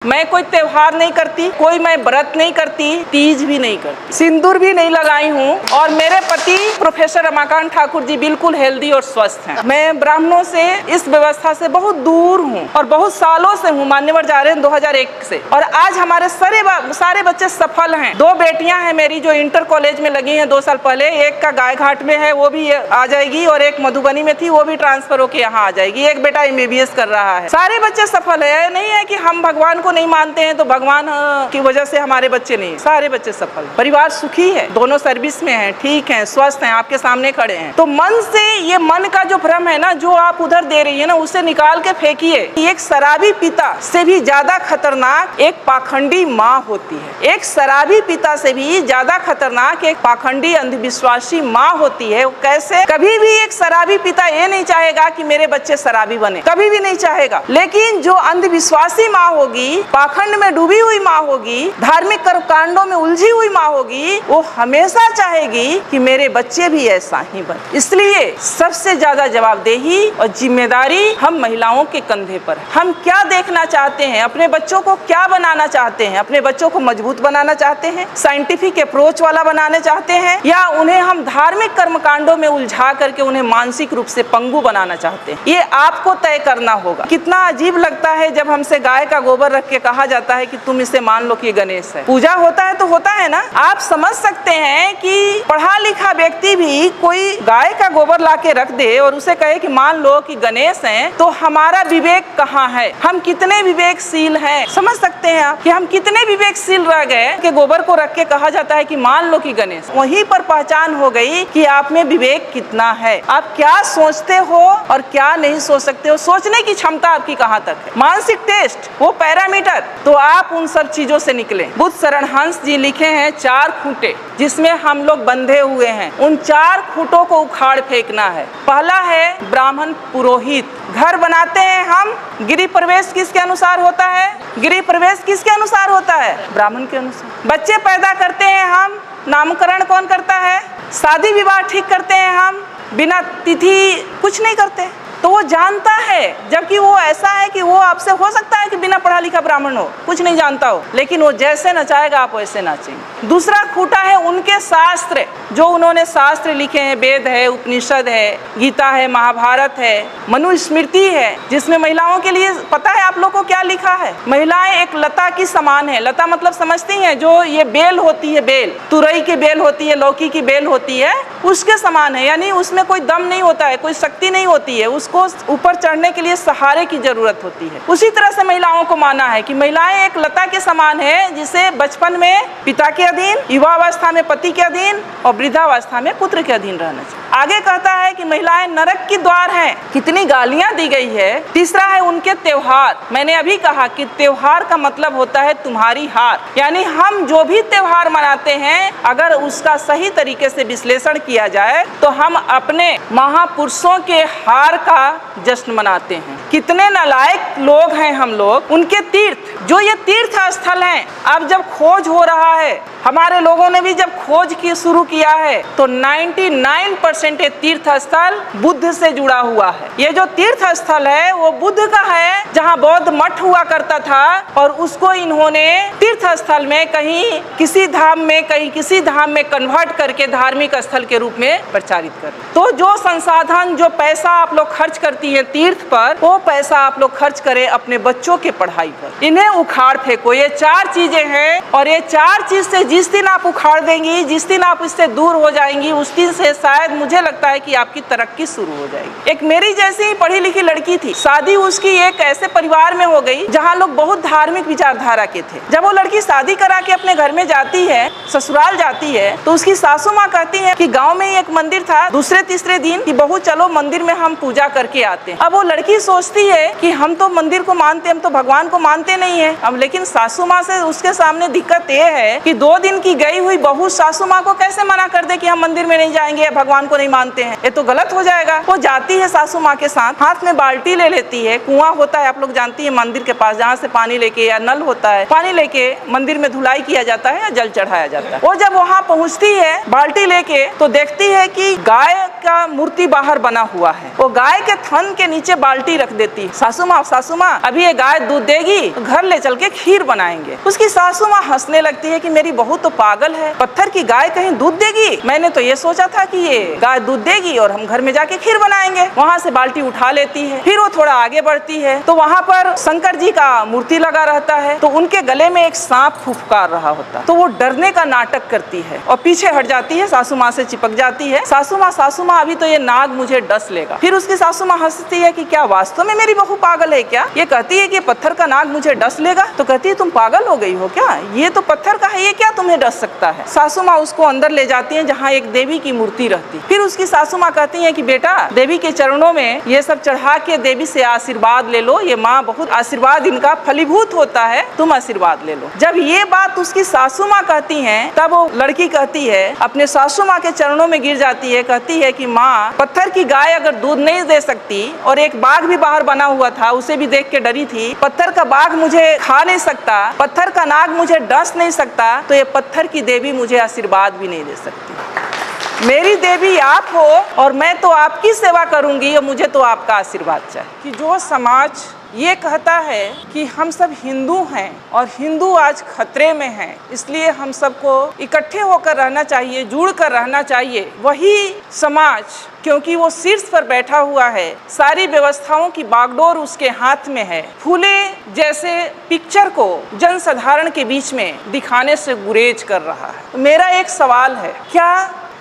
मैं कोई त्योहार नहीं करती, कोई मैं व्रत नहीं करती, तीज भी नहीं करती, सिंदूर भी नहीं लगाई हूँ और मेरे पति प्रोफेसर रमाकांत ठाकुर जी बिल्कुल हेल्दी और स्वस्थ हैं। मैं ब्राह्मणों से इस व्यवस्था से बहुत दूर हूँ और बहुत सालों से हूँ, मान्यवर जा रहे हैं 2001 से। और आज हमारे सारे बच्चे सफल हैं। 2 बेटियां हैं मेरी जो इंटर कॉलेज में लगी हैं 2 साल पहले। एक का गायघाट में है, वो भी आ जाएगी, और एक मधुबनी में थी, वो भी ट्रांसफर होकर यहाँ आ जाएगी। एक बेटा MBBS कर रहा है। सारे बच्चे सफल है। नहीं है कि हम भगवान को नहीं मानते हैं तो भगवान की वजह से हमारे बच्चे नहीं, सारे बच्चे सफल। परिवार सुखी है, दोनों सर्विस में हैं, ठीक हैं, स्वस्थ हैं, आपके सामने खड़े हैं। तो मन से, ये मन का जो भ्रम है ना, जो आप उधर दे रही है ना, उसे निकाल के फेंकिए। एक शराबी पिता से भी ज्यादा खतरनाक एक पाखंडी माँ होती है। एक शराबी पिता से भी ज्यादा खतरनाक एक पाखंडी अंधविश्वासी माँ होती है। कैसे? कभी भी एक शराबी पिता ये नहीं चाहेगा कि मेरे बच्चे शराबी बने, कभी भी नहीं चाहेगा। लेकिन जो अंधविश्वासी माँ होगी, पाखंड में डूबी हुई माँ होगी, धार्मिक कर्मकांडों में उलझी हुई माँ होगी, वो हमेशा चाहेगी कि मेरे बच्चे भी ऐसा ही बने। इसलिए सबसे ज्यादा जवाबदेही और जिम्मेदारी हम महिलाओं के कंधे पर है। हम क्या देखना चाहते हैं, अपने बच्चों को क्या बनाना चाहते हैं? अपने बच्चों को मजबूत बनाना चाहते हैं, साइंटिफिक अप्रोच वाला बनाना चाहते हैं, या उन्हें हम धार्मिक कर्मकांडों में उलझा करके उन्हें मानसिक रूप से पंगु बनाना चाहते हैं? ये आपको तय करना होगा। कितना अजीब लगता है जब हमसे गाय का गोबर रख के कहा जाता है कि तुम इसे मान लो कि गणेश है। पूजा होता है तो होता है ना। आप समझ सकते हैं कि पढ़ा लिखा व्यक्ति भी कोई गाय का गोबर ला के रख दे और उसे कहे कि मान लो कि गणेश हैं, तो हमारा विवेक कहाँ है? हम कितने विवेकशील हैं? समझ सकते हैं आप कि हम कितने विवेकशील रह गए कि गोबर को रख के कहा जाता है कि मान लो कि गणेश। वहीं पर पहचान हो गई कि आप में विवेक कितना है, आप क्या सोचते हो और क्या नहीं सोच सकते हो, सोचने की क्षमता आपकी कहाँ तक है। मानसिक टेस्ट, वो पैरामीटर, तो आप उन सब चीजों से निकले। बुद्ध शरण हंस जी लिखे हैं 4 खूंटे जिसमें हम लोग बंधे हुए हैं। उन 4 खूंटों को उखाड़ फेंकना है। पहला है ब्राह्मण पुरोहित। घर बनाते हैं हम, गृह प्रवेश किसके अनुसार होता है? गृह प्रवेश किसके अनुसार होता है? ब्राह्मण के अनुसार। बच्चे पैदा करते हैं हम, नामकरण कौन करता है? शादी विवाह ठीक करते हैं हम, बिना तिथि कुछ नहीं करते। तो वो जानता है, जबकि वो ऐसा है कि वो आपसे हो सकता है कि बिना पढ़ा लिखा ब्राह्मण हो, कुछ नहीं जानता हो, लेकिन वो जैसे नचाएगा आप वैसे नाचेंगे। दूसरा खूंटा है उनके शास्त्र, जो उन्होंने शास्त्र लिखे हैं। वेद है, उपनिषद है, गीता है, महाभारत है, मनुस्मृति है, जिसमें महिलाओं के लिए पता है आप लोग को क्या लिखा है? महिलाएं एक लता की समान है। लता मतलब समझती हैं, जो ये बेल होती है, बेल, तुरई की बेल होती है, लौकी की बेल होती है, उसके समान है। यानी उसमें कोई दम नहीं होता है, कोई शक्ति नहीं होती है, उसको ऊपर चढ़ने के लिए सहारे की जरूरत होती है। उसी तरह से महिलाओं को माना है कि महिलाएं एक लता के समान है, जिसे बचपन में पिता के अधीन, युवावस्था में पति के अधीन और वृद्धावस्था में पुत्र के अधीन रहना चाहिए। आगे कहता है कि महिलाएं नरक की द्वार हैं। कितनी गालियां दी गई है। तीसरा है उनके त्योहार। मैंने अभी कहा कि त्योहार का मतलब होता है तुम्हारी हार, यानी हम जो भी त्योहार मनाते हैं, अगर उसका सही तरीके से विश्लेषण किया जाए तो हम अपने महापुरुषों के हार का जश्न मनाते हैं। कितने नालायक लोग हैं हम लोग। उनके तीर्थ, जो ये तीर्थ स्थल हैं, अब जब खोज हो रहा है, हमारे लोगों ने भी जब खोज की शुरू किया है, तो 99% ये तीर्थ स्थल बुद्ध से जुड़ा हुआ है। ये जो तीर्थ स्थल है वो बुद्ध का है, जहाँ बौद्ध मठ हुआ करता था, और उसको इन्होंने तीर्थ स्थल में कहीं किसी धाम में, कहीं किसी धाम में कन्वर्ट करके धार्मिक स्थल के रूप में प्रचारित कर। तो जो संसाधन, जो पैसा आप लोग खर्च करती है तीर्थ पर, वो पैसा आप लोग खर्च करें अपने बच्चों के पढ़ाई पर। इन्हें उखाड़ फेंको। ये 4 चीजें हैं, और ये 4 चीज से जिस दिन आप उखाड़ देंगी, जिस दिन आप इससे दूर हो जाएंगी, उस दिन से शायद मुझे लगता है कि आपकी तरक्की शुरू हो जाएगी। एक मेरी जैसी ही पढ़ी लिखी लड़की थी, शादी उसकी एक ऐसे परिवार में हो गई जहाँ लोग बहुत धार्मिक विचारधारा के थे। जब वो लड़की शादी करा के अपने घर में जाती है, ससुराल जाती है, तो उसकी सासू माँ कहती है कि गाँव में ही एक मंदिर था, दूसरे तीसरे दिन कि बहू चलो मंदिर में हम पूजा करके आते हैं। अब वो लड़की सोचती है कि हम तो मंदिर को मानते, हम तो भगवान को मानते नहीं है। अब लेकिन सासू माँ से उसके सामने दिक्कत ये है कि 2 दिन की गई हुई बहू सासू माँ को कैसे मना कर दे कि हम मंदिर में नहीं जाएंगे या भगवान को नहीं मानते हैं, ये तो गलत हो जाएगा। वो जाती है सासू माँ के साथ, हाथ में बाल्टी ले लेती है, कुआं होता है आप लोग जानती है मंदिर के पास, जहाँ से पानी लेके, या नल होता है, पानी लेके मंदिर में धुलाई किया जाता है या जल चढ़ाया जाता है। वो जब वहाँ पहुँचती है बाल्टी लेके, तो देखती है कि गाय का मूर्ति बाहर बना हुआ है। वो गाय के थन के नीचे बाल्टी रख देती है, सासू माँ अभी ये गाय दूध देगी तो घर ले चल के खीर बनाएंगे। उसकी सासू माँ हंसने लगती है कि मेरी बहू तो पागल है, पत्थर की गाय कहीं दूध देगी, मैंने तो ये सोचा था कि ये गाय दूध देगी और हम घर में जाके खीर बनाएंगे। वहाँ से बाल्टी उठा लेती है, फिर वो थोड़ा आगे बढ़ती है तो वहाँ पर शंकर जी का मूर्ति लगा रहता है, तो उनके गले में एक सांप फुफकार रहा होता है, तो वो डरने का नाटक करती है और पीछे हट जाती है, सासू माँ से चिपक जाती है। सासू माँ अभी तो ये नाग मुझे डस लेगा। फिर उसकी सासू माँ हंसती है कि क्या वास्तव में मेरी बहू पागल है क्या? ये कहती है कि पत्थर का नाग मुझे डस लेगा, तो कहती है तुम पागल हो गई हो क्या, ये तो पत्थर का है, ये क्या तुम्हें डस सकता है? सासू माँ उसको अंदर ले जाती है जहाँ एक देवी की मूर्ति रहती। फिर उसकी सासू माँ कहती है कि बेटा देवी के चरणों में ये सब चढ़ा के देवी से आशीर्वाद ले लो, ये माँ बहुत आशीर्वाद इनका फलीभूत होता है, तुम आशीर्वाद ले लो। जब ये बात उसकी सासू माँ कहती है तब वो लड़की कहती है, अपने सासू माँ के चरणों में गिर जाती है, कहती है कि माँ पत्थर की गाय अगर दूध नहीं दे सकती और एक बाघ भी बाहर बना हुआ था उसे भी देख के डरी थी, पत्थर का बाघ मुझे खा नहीं सकता, पत्थर का नाग मुझे डस नहीं सकता, तो ये पत्थर की देवी मुझे आशीर्वाद भी नहीं दे सकती। मेरी देवी आप हो और मैं तो आपकी सेवा करूंगी और मुझे तो आपका आशीर्वाद चाहिए। कि जो समाज ये कहता है कि हम सब हिंदू हैं और हिंदू आज खतरे में हैं, इसलिए हम सबको इकट्ठे होकर रहना चाहिए, जुड़ कर रहना चाहिए, वही समाज क्योंकि वो शीर्ष पर बैठा हुआ है, सारी व्यवस्थाओं की बागडोर उसके हाथ में है, फूले जैसे पिक्चर को जनसाधारण के बीच में दिखाने से गुरेज कर रहा है। तो मेरा एक सवाल है, क्या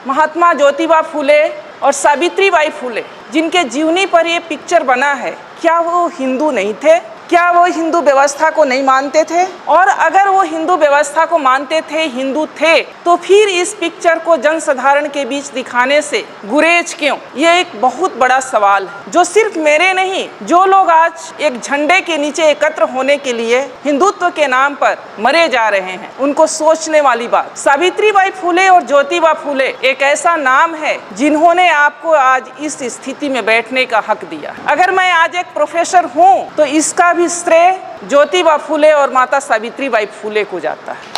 महात्मा ज्योतिबा फूले और सावित्री बाई फूले जिनके जीवनी पर ये पिक्चर बना है, क्या वो हिंदू नहीं थे? क्या वो हिंदू व्यवस्था को नहीं मानते थे? और अगर वो हिंदू व्यवस्था को मानते थे, हिंदू थे, तो फिर इस पिक्चर को जनसाधारण के बीच दिखाने से गुरेज क्यों? ये एक बहुत बड़ा सवाल है जो सिर्फ मेरे नहीं, जो लोग आज एक झंडे के नीचे एकत्र होने के लिए हिंदुत्व के नाम पर मरे जा रहे हैं, उनको सोचने वाली बात। सावित्री बाई फूले और ज्योतिबा फूले एक ऐसा नाम है जिन्होंने आपको आज इस स्थिति में बैठने का हक दिया। अगर मैं आज एक प्रोफेसर हूँ तो इसका भी श्रेय ज्योतिबा फूले और माता सावित्री बाई फूले को जाता है,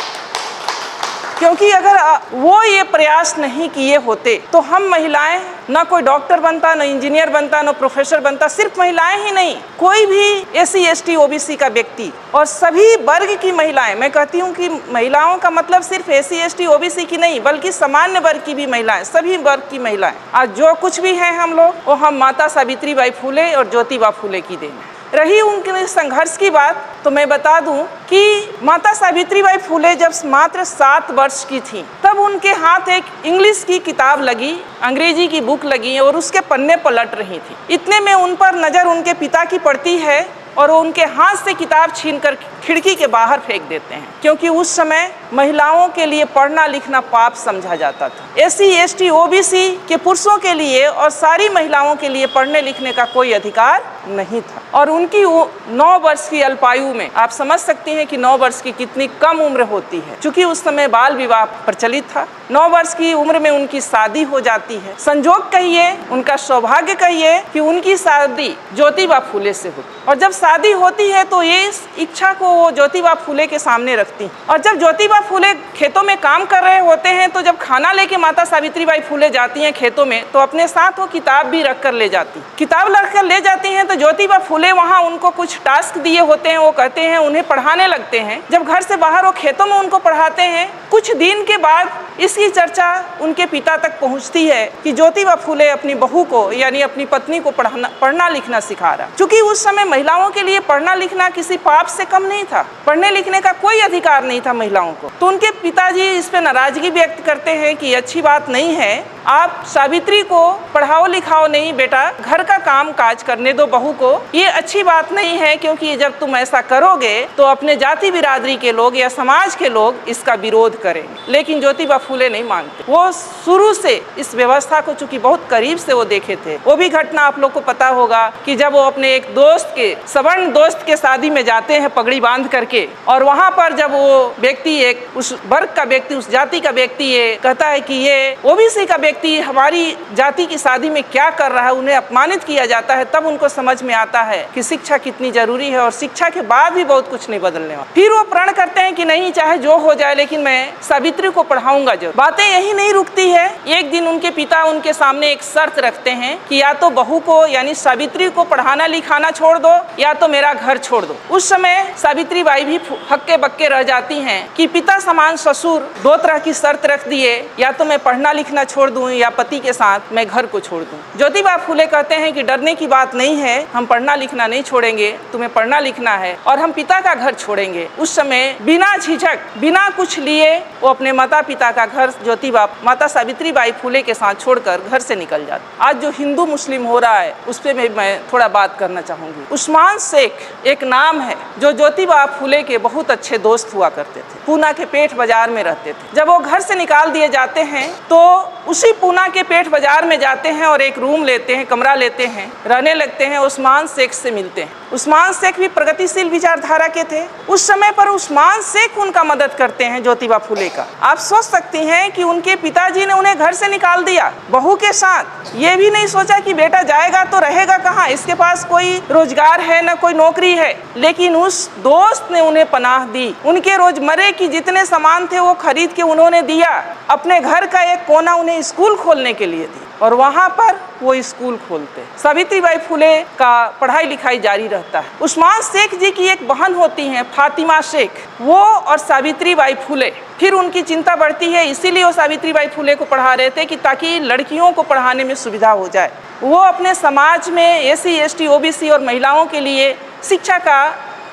क्योंकि अगर वो ये प्रयास नहीं किए होते तो हम महिलाएं ना कोई डॉक्टर बनता, ना इंजीनियर बनता, ना प्रोफेसर बनता। सिर्फ महिलाएं ही नहीं, कोई भी SC ST OBC का व्यक्ति और सभी वर्ग की महिलाएं, मैं कहती हूँ कि महिलाओं का मतलब सिर्फ SC ST OBC की नहीं बल्कि सामान्य वर्ग की भी महिलाएं, सभी वर्ग की महिलाएं, आज जो कुछ भी हैं हम लोग, वो हम माता सावित्री बाई फूले और ज्योतिबा फूले की देन है। रही उनके संघर्ष की बात तो मैं बता दूं कि माता सावित्री बाई फूले जब मात्र 7 वर्ष की थी तब उनके हाथ एक इंग्लिश की किताब लगी, अंग्रेजी की बुक लगी और उसके पन्ने पलट रही थी। इतने में उन पर नज़र उनके पिता की पड़ती है और वो उनके हाथ से किताब छीनकर खिड़की के बाहर फेंक देते हैं, क्योंकि उस समय महिलाओं के लिए पढ़ना लिखना पाप समझा जाता था। SC ST OBC के पुरुषों के लिए और सारी महिलाओं के लिए पढ़ने लिखने का कोई अधिकार नहीं था। और उनकी 9 वर्ष की अल्पायु में आप समझ सकती हैं कि 9 वर्ष की कितनी कम उम्र होती है, क्योंकि उस समय बाल विवाह प्रचलित था। 9 वर्ष की उम्र में उनकी शादी हो जाती है। संजोग कहिए, उनका सौभाग्य कहिए कि उनकी शादी ज्योतिबा फूले से हुई। और जब शादी होती है तो ये इस इच्छा को वो ज्योतिबा फूले के सामने रखती। और जब ज्योतिबा फूले खेतों में काम कर रहे होते हैं तो जब खाना लेके माता सावित्री बाई फूले जाती हैं खेतों में तो अपने साथ वो किताब भी रख कर ले जाती। किताब रख कर ले जाती हैं तो ज्योतिबा फूले वहाँ उनको कुछ टास्क दिए होते हैं, वो कहते हैं उन्हें पढ़ाने लगते हैं। जब घर से बाहर वो खेतों में उनको पढ़ाते हैं, कुछ दिन के बाद इसकी चर्चा उनके पिता तक पहुंचती है कि ज्योतिबा फूले अपनी बहू को यानी अपनी पत्नी को पढ़ना लिखना सिखा रहा। क्योंकि उस समय महिलाओं के लिए पढ़ना लिखना किसी पाप से कम नहीं था, पढ़ने लिखने का कोई अधिकार नहीं था महिलाओं को। तो उनके पिताजी इस पे नाराजगी व्यक्त करते हैं कि अच्छी बात नहीं है, आप सावित्री को पढ़ाओ लिखाओ नहीं बेटा, घर का काम काज करने दो बहू को, ये अच्छी बात नहीं है, क्योंकि जब तुम ऐसा करोगे तो अपने जाति बिरादरी के लोग या समाज के लोग इसका विरोध करेंगे। लेकिन ज्योतिबा फूले नहीं मानते। वो शुरू से इस व्यवस्था को चूंकि बहुत करीब से वो देखे थे। वो भी घटना आप लोग को पता होगा कि जब वो अपने एक दोस्त के सवर्ण दोस्त के शादी में जाते हैं पगड़ी बांध करके, और वहां पर जब वो व्यक्ति एक उस वर्ग का व्यक्ति, उस जाति का व्यक्ति ये कहता है कि ये ओबीसी का व्यक्ति हमारी जाति की शादी में क्या कर रहा है, उन्हें अपमानित किया जाता है, तब उनको समझ में आता है कि शिक्षा कितनी जरूरी है और शिक्षा के बाद भी बहुत कुछ नहीं बदलने वाला। फिर वो प्रण करते हैं कि नहीं चाहे जो हो जाए लेकिन मैं सावित्री को पढ़ाऊंगा कहूंगा जो बातें यही नहीं रुकती है। एक दिन उनके पिता उनके सामने एक शर्त रखते हैं कि या तो बहू को यानी सावित्री को पढ़ाना लिखाना छोड़ दो या तो मेरा घर छोड़ दो। उस समय सावित्री बाई भी हक्के बक्के रह जाती हैं कि पिता समान ससुर दो तरह की शर्त रख दिए, या तो मैं पढ़ना लिखना छोड़ दूं या पति के साथ मैं घर को छोड़ दूं। ज्योतिबा फूले कहते हैं कि डरने की बात नहीं है, हम पढ़ना लिखना नहीं छोड़ेंगे, तुम्हें पढ़ना लिखना है और हम पिता का घर छोड़ेंगे। उस समय बिना झिझक बिना कुछ लिए वो अपने माता पिता का घर ज्योतिबा माता सावित्री बाई फूले के साथ छोड़कर घर से निकल जाते। आज जो हिंदू मुस्लिम हो रहा है उस पर मैं थोड़ा बात करना चाहूंगी। उस्मान शेख एक नाम है जो ज्योतिबा फूले के बहुत अच्छे दोस्त हुआ करते थे। पूना के पेठ बाजार में रहते थे। जब वो घर से निकाल दिए जाते हैं तो उसी पूना के पेठ बाजार में जाते हैं और एक रूम लेते हैं, कमरा लेते हैं, रहने लगते हैं। उस्मान शेख से मिलते हैं। उस्मान शेख भी प्रगतिशील विचारधारा के थे। उस समय पर उस्मान शेख उनका मदद करते हैं ज्योतिबा फूले का। आप सोच सकती हैं कि उनके पिताजी ने उन्हें घर से निकाल दिया बहू के साथ। ये भी नहीं सोचा कि बेटा जाएगा तो रहेगा कहाँ, इसके पास कोई रोजगार है न कोई नौकरी है, लेकिन उस दोस्त ने उन्हें पनाह दी। उनके रोजमर्रे की जितने सामान थे वो खरीद के उन्होंने दिया। अपने घर का एक कोना उन्हें स्कूल खोलने के लिए दी और वहाँ पर वो स्कूल खोलते। सावित्रीबाई फूले का पढ़ाई लिखाई जारी रहता है। उस्मान शेख जी की एक बहन होती हैं फातिमा शेख, वो और सावित्रीबाई फूले फिर उनकी चिंता बढ़ती है, इसीलिए वो सावित्रीबाई फूले को पढ़ा रहे थे कि ताकि लड़कियों को पढ़ाने में सुविधा हो जाए। वो अपने समाज में SC ST OBC और महिलाओं के लिए शिक्षा का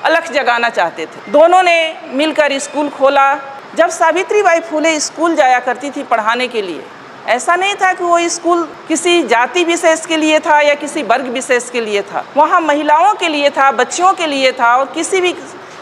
अलख जगाना चाहते थे। दोनों ने मिलकर स्कूल खोला। जब सावित्रीबाई फूले स्कूल जाया करती थी पढ़ाने के लिए, ऐसा नहीं था कि वो स्कूल किसी जाति विशेष के लिए था या किसी वर्ग विशेष के लिए था। वहाँ महिलाओं के लिए था, बच्चियों के लिए था और किसी भी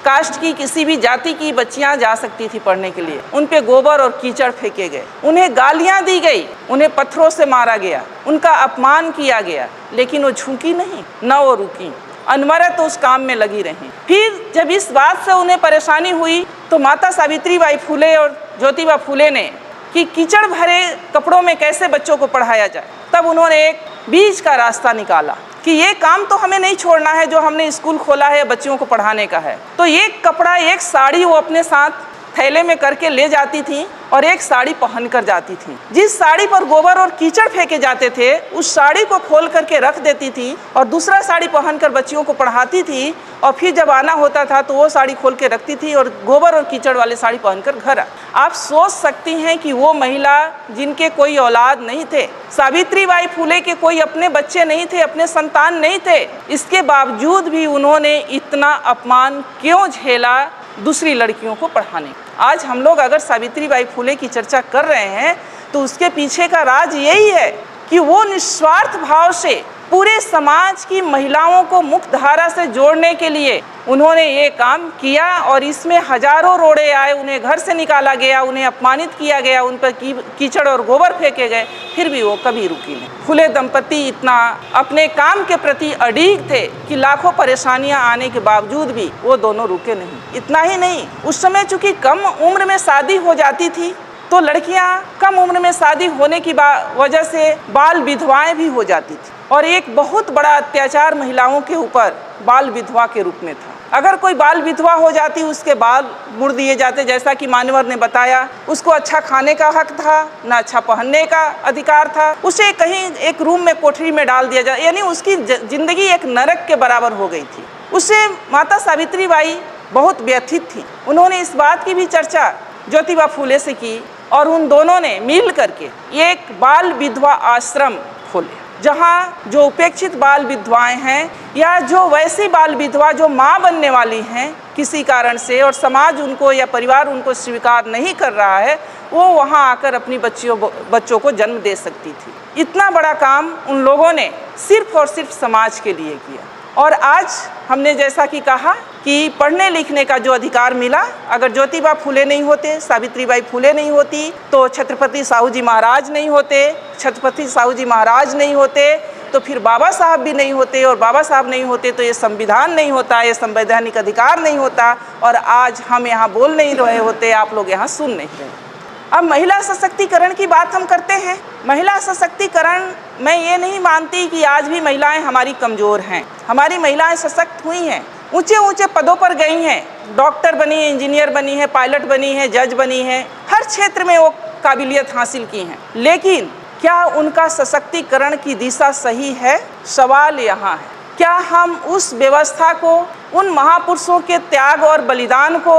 कास्ट की किसी भी जाति की बच्चियां जा सकती थी पढ़ने के लिए। उन पे गोबर और कीचड़ फेंके गए, उन्हें गालियां दी गई, उन्हें पत्थरों से मारा गया, उनका अपमान किया गया, लेकिन वो झुकी नहीं, न वो रुकी, अनवरत उस काम में लगी रही। फिर जब इस बात से उन्हें परेशानी हुई तो माता सावित्रीबाई फूले और ज्योतिबा फूले ने कि कीचड़ भरे कपड़ों में कैसे बच्चों को पढ़ाया जाए, तब उन्होंने एक बीच का रास्ता निकाला कि ये काम तो हमें नहीं छोड़ना है जो हमने स्कूल खोला है बच्चियों को पढ़ाने का है। तो एक कपड़ा एक साड़ी वो अपने साथ थैले में करके ले जाती थी और एक साड़ी पहन कर जाती थी। जिस साड़ी पर गोबर और कीचड़ फेंके जाते थे उस साड़ी को खोल करके रख देती थी और दूसरा साड़ी पहनकर बच्चियों को पढ़ाती थी और फिर जब आना होता था तो वो साड़ी खोल के रखती थी और गोबर और कीचड़ वाले साड़ी पहनकर घर। आप सोच सकती हैं कि वो महिला जिनके कोई औलाद नहीं थे, सावित्रीबाई फूले के कोई अपने बच्चे नहीं थे, अपने संतान नहीं थे, इसके बावजूद भी उन्होंने इतना अपमान क्यों झेला दूसरी लड़कियों को पढ़ाने। आज हम लोग अगर सावित्रीबाई फूले की चर्चा कर रहे हैं तो उसके पीछे का राज यही है कि वो निस्वार्थ भाव से पूरे समाज की महिलाओं को मुख्य धारा से जोड़ने के लिए उन्होंने ये काम किया और इसमें हजारों रोड़े आए, उन्हें घर से निकाला गया, उन्हें अपमानित किया गया, उन पर कीचड़ और गोबर फेंके गए, फिर भी वो कभी रुकी नहीं। फूले दंपति इतना अपने काम के प्रति अड़िग थे कि लाखों परेशानियां आने के बावजूद भी वो दोनों रुके नहीं। इतना ही नहीं, उस समय चूंकि कम उम्र में शादी हो जाती थी तो लड़कियां कम उम्र में शादी होने की वजह से बाल विधवाएं भी हो जाती थी और एक बहुत बड़ा अत्याचार महिलाओं के ऊपर बाल विधवा के रूप में था। अगर कोई बाल विधवा हो जाती उसके बाल मुड़ दिए जाते, जैसा कि मान्यवर ने बताया। उसको अच्छा खाने का हक था, ना अच्छा पहनने का अधिकार था, उसे कहीं एक रूम में कोठरी में डाल दिया जाए, यानी उसकी जिंदगी एक नरक के बराबर हो गई थी। उससे माता सावित्रीबाई बहुत व्यथित थी। उन्होंने इस बात की भी चर्चा ज्योतिबा फूले से की और उन दोनों ने मिल करके एक बाल विधवा आश्रम खोले, जहाँ जो उपेक्षित बाल विधवाएं हैं या जो वैसी बाल विधवा जो माँ बनने वाली हैं किसी कारण से और समाज उनको या परिवार उनको स्वीकार नहीं कर रहा है, वो वहाँ आकर अपनी बच्चों को जन्म दे सकती थी। इतना बड़ा काम उन लोगों ने सिर्फ और सिर्फ समाज के लिए किया। और आज हमने जैसा कि कहा कि पढ़ने लिखने का जो अधिकार मिला, अगर ज्योतिबा फूले नहीं होते, सावित्रीबाई फूले नहीं होती तो छत्रपति साहू जी महाराज नहीं होते, छत्रपति साहू जी महाराज नहीं होते तो फिर बाबा साहब भी नहीं होते और बाबा साहब नहीं होते तो ये संविधान नहीं होता, ये संवैधानिक अधिकार नहीं होता और आज हम यहाँ बोल नहीं रहे होते, आप लोग यहाँ सुन नहीं रहे। अब महिला सशक्तिकरण की बात हम करते हैं। महिला सशक्तिकरण, मैं ये नहीं मानती कि आज भी महिलाएं हमारी कमज़ोर हैं। हमारी महिलाएं सशक्त हुई हैं, ऊंचे ऊंचे पदों पर गई हैं, डॉक्टर बनी है, इंजीनियर बनी है, पायलट बनी है, जज बनी है, हर क्षेत्र में वो काबिलियत हासिल की हैं, लेकिन क्या उनका सशक्तिकरण की दिशा सही है? सवाल यहाँ है। क्या हम उस व्यवस्था को, उन महापुरुषों के त्याग और बलिदान को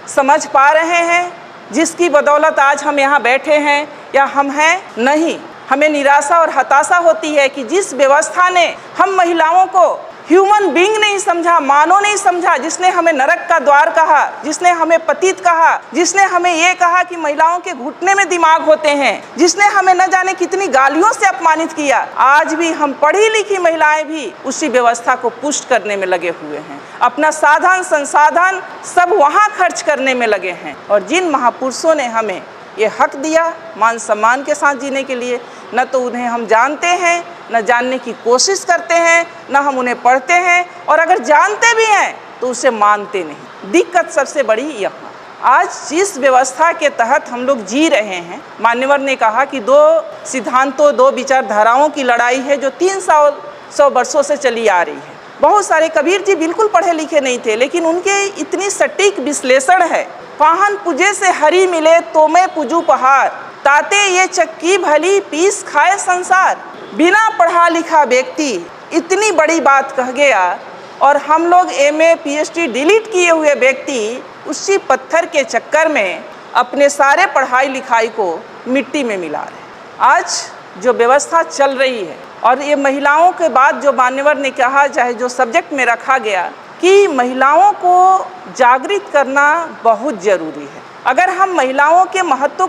समझ पा रहे हैं जिसकी बदौलत आज हम यहाँ बैठे हैं या हम हैं? नहीं। हमें निराशा और हताशा होती है कि जिस व्यवस्था ने हम महिलाओं को ह्यूमन बीइंग नहीं समझा, मानव नहीं समझा, जिसने हमें नरक का द्वार कहा, जिसने हमें पतित कहा, जिसने हमें ये कहा कि महिलाओं के घुटने में दिमाग होते हैं, जिसने हमें न जाने कितनी गालियों से अपमानित किया, आज भी हम पढ़ी लिखी महिलाएं भी उसी व्यवस्था को पुष्ट करने में लगे हुए हैं। अपना साधन संसाधन सब वहाँ खर्च करने में लगे हैं। और जिन महापुरुषों ने हमें ये हक दिया मान सम्मान के साथ जीने के लिए, न तो उन्हें हम जानते हैं, न जानने की कोशिश करते हैं, न हम उन्हें पढ़ते हैं, और अगर जानते भी हैं तो उसे मानते नहीं। दिक्कत सबसे बड़ी यहाँ। आज जिस व्यवस्था के तहत हम लोग जी रहे हैं, मान्यवर ने कहा कि दो सिद्धांतों, दो विचारधाराओं की लड़ाई है जो 300 वर्षों से चली आ रही है। बहुत सारे कबीर जी बिल्कुल पढ़े लिखे नहीं थे, लेकिन उनके इतनी सटीक विश्लेषण है। पाहन पूजे से हरी मिले तो मैं पूजू पहाड़, ताते ये चक्की भली पीस खाए संसार। बिना पढ़ा लिखा व्यक्ति इतनी बड़ी बात कह गया, और हम लोग MA PhD डिलीट किए हुए व्यक्ति उसी पत्थर के चक्कर में अपने सारे पढ़ाई लिखाई को मिट्टी में मिला रहे। आज जो व्यवस्था चल रही है, और ये महिलाओं के बाद जो मान्यवर ने कहा, चाहे जो सब्जेक्ट में रखा गया कि महिलाओं को जागृत करना बहुत ज़रूरी है। अगर हम महिलाओं के महत्व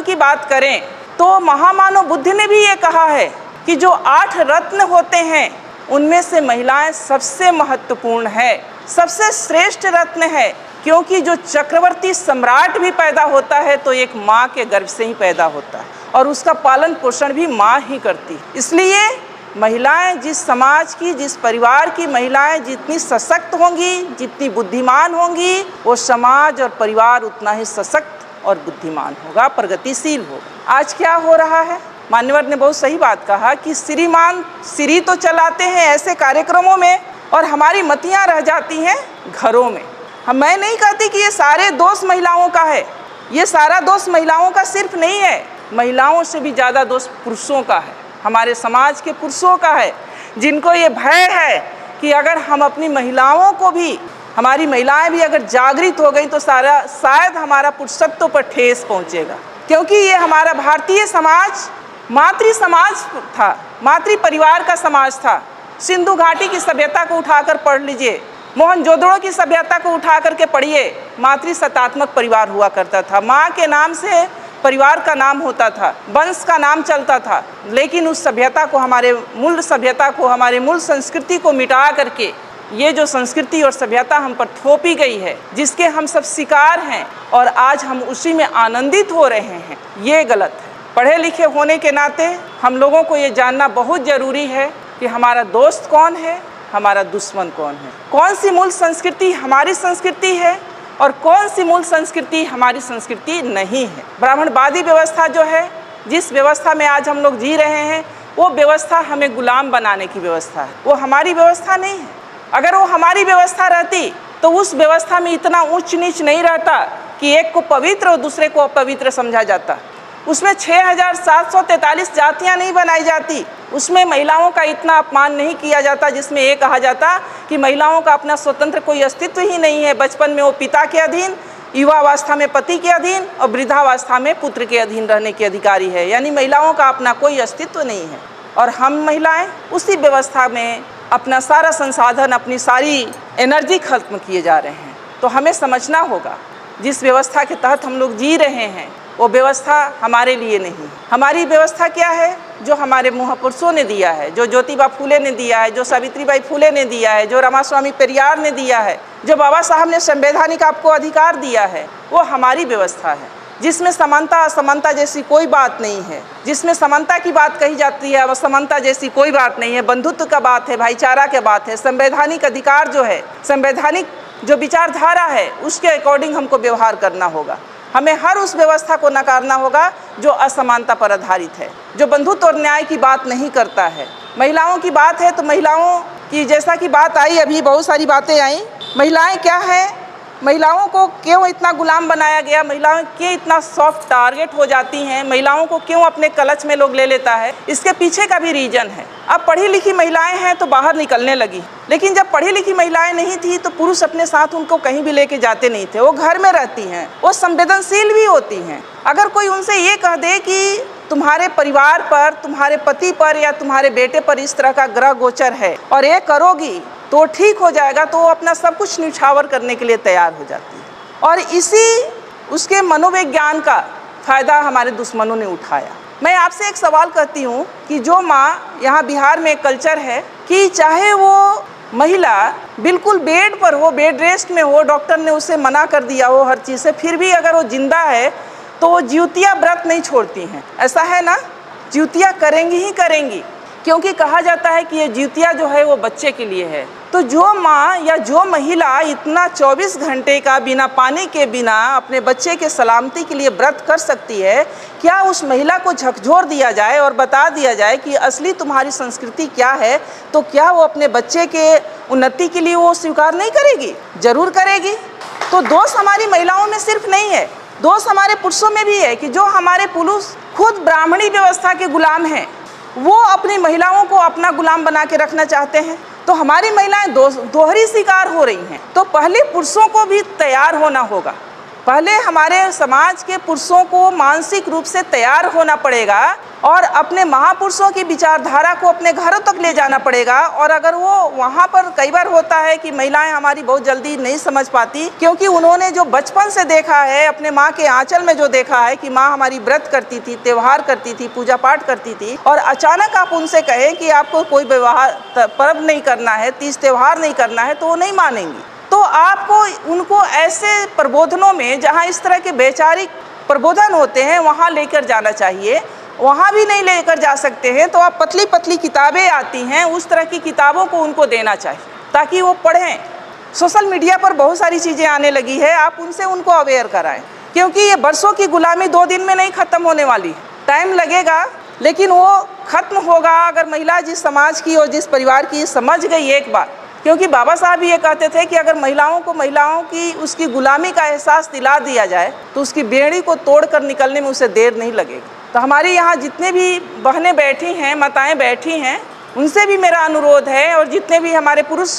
की बात करें तो महामानव बुद्ध ने भी ये कहा है कि जो 8 रत्न होते हैं उनमें से महिलाएं सबसे महत्वपूर्ण है, सबसे श्रेष्ठ रत्न है। क्योंकि जो चक्रवर्ती सम्राट भी पैदा होता है तो एक माँ के गर्भ से ही पैदा होता है, और उसका पालन पोषण भी माँ ही करती है। इसलिए महिलाएं, जिस समाज की, जिस परिवार की महिलाएं जितनी सशक्त होंगी, जितनी बुद्धिमान होंगी, वो समाज और परिवार उतना ही सशक्त और बुद्धिमान होगा, प्रगतिशील होगा। आज क्या हो रहा है? मान्यवर ने बहुत सही बात कहा कि श्रीमान श्री तो चलाते हैं ऐसे कार्यक्रमों में, और हमारी मतियाँ रह जाती हैं घरों में। मैं नहीं कहती कि ये सारे दोष महिलाओं का है, ये सारा दोष महिलाओं का सिर्फ नहीं है, महिलाओं से भी ज़्यादा दोष पुरुषों का है, हमारे समाज के पुरुषों का है, जिनको ये भय है कि अगर हम अपनी महिलाओं को भी, हमारी महिलाएं भी अगर जागृत हो गई तो शायद हमारा पुरुषत्व पर ठेस पहुंचेगा। क्योंकि ये हमारा भारतीय समाज मातृ समाज था, मातृ परिवार का समाज था। सिंधु घाटी की सभ्यता को उठाकर पढ़ लीजिए, मोहनजोदड़ो की सभ्यता को उठा करके पढ़िए, मातृ सत्तात्मक परिवार हुआ करता था। माँ के नाम से परिवार का नाम होता था, वंश का नाम चलता था। लेकिन उस सभ्यता को, हमारे मूल सभ्यता को, हमारे मूल संस्कृति को मिटा करके ये जो संस्कृति और सभ्यता हम पर थोपी गई है, जिसके हम सब शिकार हैं, और आज हम उसी में आनंदित हो रहे हैं, ये गलत है। पढ़े लिखे होने के नाते हम लोगों को ये जानना बहुत ज़रूरी है कि हमारा दोस्त कौन है, हमारा दुश्मन कौन है, कौन सी मूल संस्कृति हमारी संस्कृति है और कौन सी मूल संस्कृति हमारी संस्कृति नहीं है। ब्राह्मणवादी व्यवस्था जो है, जिस व्यवस्था में आज हम लोग जी रहे हैं, वो व्यवस्था हमें गुलाम बनाने की व्यवस्था है, वो हमारी व्यवस्था नहीं है। अगर वो हमारी व्यवस्था रहती तो उस व्यवस्था में इतना ऊंच नीच नहीं रहता कि एक को पवित्र और दूसरे को अपवित्र समझा जाता। उसमें 6743 जातियाँ नहीं बनाई जाती, उसमें महिलाओं का इतना अपमान नहीं किया जाता, जिसमें ये कहा जाता कि महिलाओं का अपना स्वतंत्र कोई अस्तित्व ही नहीं है। बचपन में वो पिता के अधीन, युवावस्था में पति के अधीन, और वृद्धावस्था में पुत्र के अधीन रहने के अधिकारी है। यानी महिलाओं का अपना कोई अस्तित्व नहीं है, और हम महिलाएं उसी व्यवस्था में अपना सारा संसाधन, अपनी सारी एनर्जी खत्म किए जा रहे हैं। तो हमें समझना होगा, जिस व्यवस्था के तहत हम लोग जी रहे हैं वो व्यवस्था हमारे लिए नहीं। हमारी व्यवस्था क्या है? जो हमारे महापुरुषों ने दिया है, जो ज्योतिबा फूले ने दिया है, जो सावित्रीबाई फूले ने दिया है, जो रामास्वामी पेरियार ने दिया है, जो बाबा साहब ने संवैधानिक आपको अधिकार दिया है, वो हमारी व्यवस्था है, जिसमें समानता असमानता जैसी कोई बात नहीं है। जिसमें समानता की बात कही जाती है, असमानता जैसी कोई बात नहीं है। बंधुत्व का बात है, भाईचारा की बात है। संवैधानिक अधिकार जो है, संवैधानिक जो विचारधारा है, उसके अकॉर्डिंग हमको व्यवहार करना होगा। हमें हर उस व्यवस्था को नकारना होगा जो असमानता पर आधारित है, जो बंधुत्व और न्याय की बात नहीं करता है। महिलाओं की बात है तो महिलाओं की, जैसा कि बात आई, अभी बहुत सारी बातें आई। महिलाएं क्या है? महिलाओं को क्यों इतना गुलाम बनाया गया, महिलाएं क्यों इतना सॉफ्ट टारगेट हो जाती हैं, महिलाओं को क्यों अपने क्लच में लोग ले लेता है, इसके पीछे का भी रीजन है। अब पढ़ी लिखी महिलाएं हैं तो बाहर निकलने लगी, लेकिन जब पढ़ी लिखी महिलाएं नहीं थी तो पुरुष अपने साथ उनको कहीं भी लेके जाते नहीं थे। वो घर में रहती हैं, वो संवेदनशील भी होती हैं। अगर कोई उनसे ये कह दे कि तुम्हारे परिवार पर, तुम्हारे पति पर या तुम्हारे बेटे पर इस तरह का ग्रह गोचर है और ये करोगी तो ठीक हो जाएगा, तो वो अपना सब कुछ न्यौछावर करने के लिए तैयार हो जाती है। और इसी उसके मनोविज्ञान का फ़ायदा हमारे दुश्मनों ने उठाया। मैं आपसे एक सवाल करती हूँ कि जो माँ, यहाँ बिहार में एक कल्चर है कि चाहे वो महिला बिल्कुल बेड पर हो, बेड रेस्ट में हो, डॉक्टर ने उसे मना कर दिया हो हर चीज़ से, फिर भी अगर वो जिंदा है तो वो ज्योतिया व्रत नहीं छोड़ती हैं। ऐसा है ना, ज्योतिया करेंगी ही करेंगी, क्योंकि कहा जाता है कि ये ज्योतिया जो है वो बच्चे के लिए है। तो जो माँ या जो महिला इतना 24 घंटे का बिना पानी के, बिना अपने बच्चे के सलामती के लिए व्रत कर सकती है, क्या उस महिला को झकझोर दिया जाए और बता दिया जाए कि असली तुम्हारी संस्कृति क्या है, तो क्या वो अपने बच्चे के उन्नति के लिए वो स्वीकार नहीं करेगी? जरूर करेगी। तो दोष हमारी महिलाओं में सिर्फ नहीं है, दोष हमारे पुरुषों में भी है कि जो हमारे पुरुष खुद ब्राह्मणी व्यवस्था के गुलाम हैं, वो अपनी महिलाओं को अपना गुलाम बना के रखना चाहते हैं। तो हमारी महिलाएं दोहरी शिकार हो रही हैं। तो पहले पुरुषों को भी तैयार होना होगा, पहले हमारे समाज के पुरुषों को मानसिक रूप से तैयार होना पड़ेगा और अपने महापुरुषों की विचारधारा को अपने घरों तक ले जाना पड़ेगा। और अगर वो वहाँ पर, कई बार होता है कि महिलाएं हमारी बहुत जल्दी नहीं समझ पाती, क्योंकि उन्होंने जो बचपन से देखा है, अपने माँ के आंचल में जो देखा है कि माँ हमारी व्रत करती थी, त्यौहार करती थी, पूजा पाठ करती थी, और अचानक आप उनसे कहें कि आपको कोई पर्व नहीं करना है, तीज त्यौहार नहीं करना है, तो वो नहीं मानेंगी। तो आपको उनको ऐसे प्रबोधनों में, जहाँ इस तरह के वैचारिक प्रबोधन होते हैं, वहाँ लेकर जाना चाहिए। वहाँ भी नहीं लेकर जा सकते हैं तो आप पतली पतली किताबें आती हैं, उस तरह की किताबों को उनको देना चाहिए ताकि वो पढ़ें। सोशल मीडिया पर बहुत सारी चीज़ें आने लगी है, आप उनसे उनको अवेयर कराएं, क्योंकि ये बरसों की गुलामी 2 दिन में नहीं ख़त्म होने वाली। टाइम लगेगा, लेकिन वो ख़त्म होगा अगर महिला जिस समाज की और जिस परिवार की समझ गई एक बार। क्योंकि बाबा साहब ये कहते थे कि अगर महिलाओं की उसकी गुलामी का एहसास दिला दिया जाए तो उसकी बेड़ी को तोड़कर निकलने में उसे देर नहीं लगेगी। तो हमारे यहाँ जितने भी बहनें बैठी हैं, माताएं बैठी हैं, उनसे भी मेरा अनुरोध है, और जितने भी हमारे पुरुष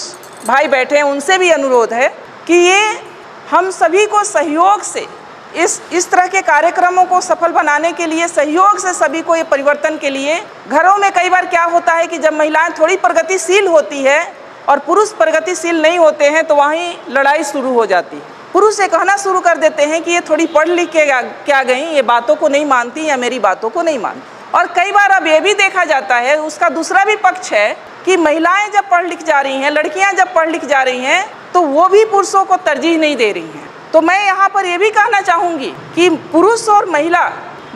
भाई बैठे हैं उनसे भी अनुरोध है कि ये हम सभी को सहयोग से इस तरह के कार्यक्रमों को सफल बनाने के लिए, सहयोग से सभी को ये परिवर्तन के लिए, घरों में कई बार क्या होता है कि जब महिलाएं थोड़ी प्रगतिशील होती है और पुरुष प्रगतिशील नहीं होते हैं तो वहीं लड़ाई शुरू हो जाती है। पुरुष ये कहना शुरू कर देते हैं कि ये थोड़ी पढ़ लिख के क्या गई, ये बातों को नहीं मानती या मेरी बातों को नहीं मानती। और कई बार अब ये भी देखा जाता है, उसका दूसरा भी पक्ष है कि महिलाएं जब पढ़ लिख जा रही हैं, लड़कियां जब पढ़ लिख जा रही हैं, तो वो भी पुरुषों को तरजीह नहीं दे रही हैं। तो मैं यहाँ पर ये भी कहना चाहूँगी कि पुरुष और महिला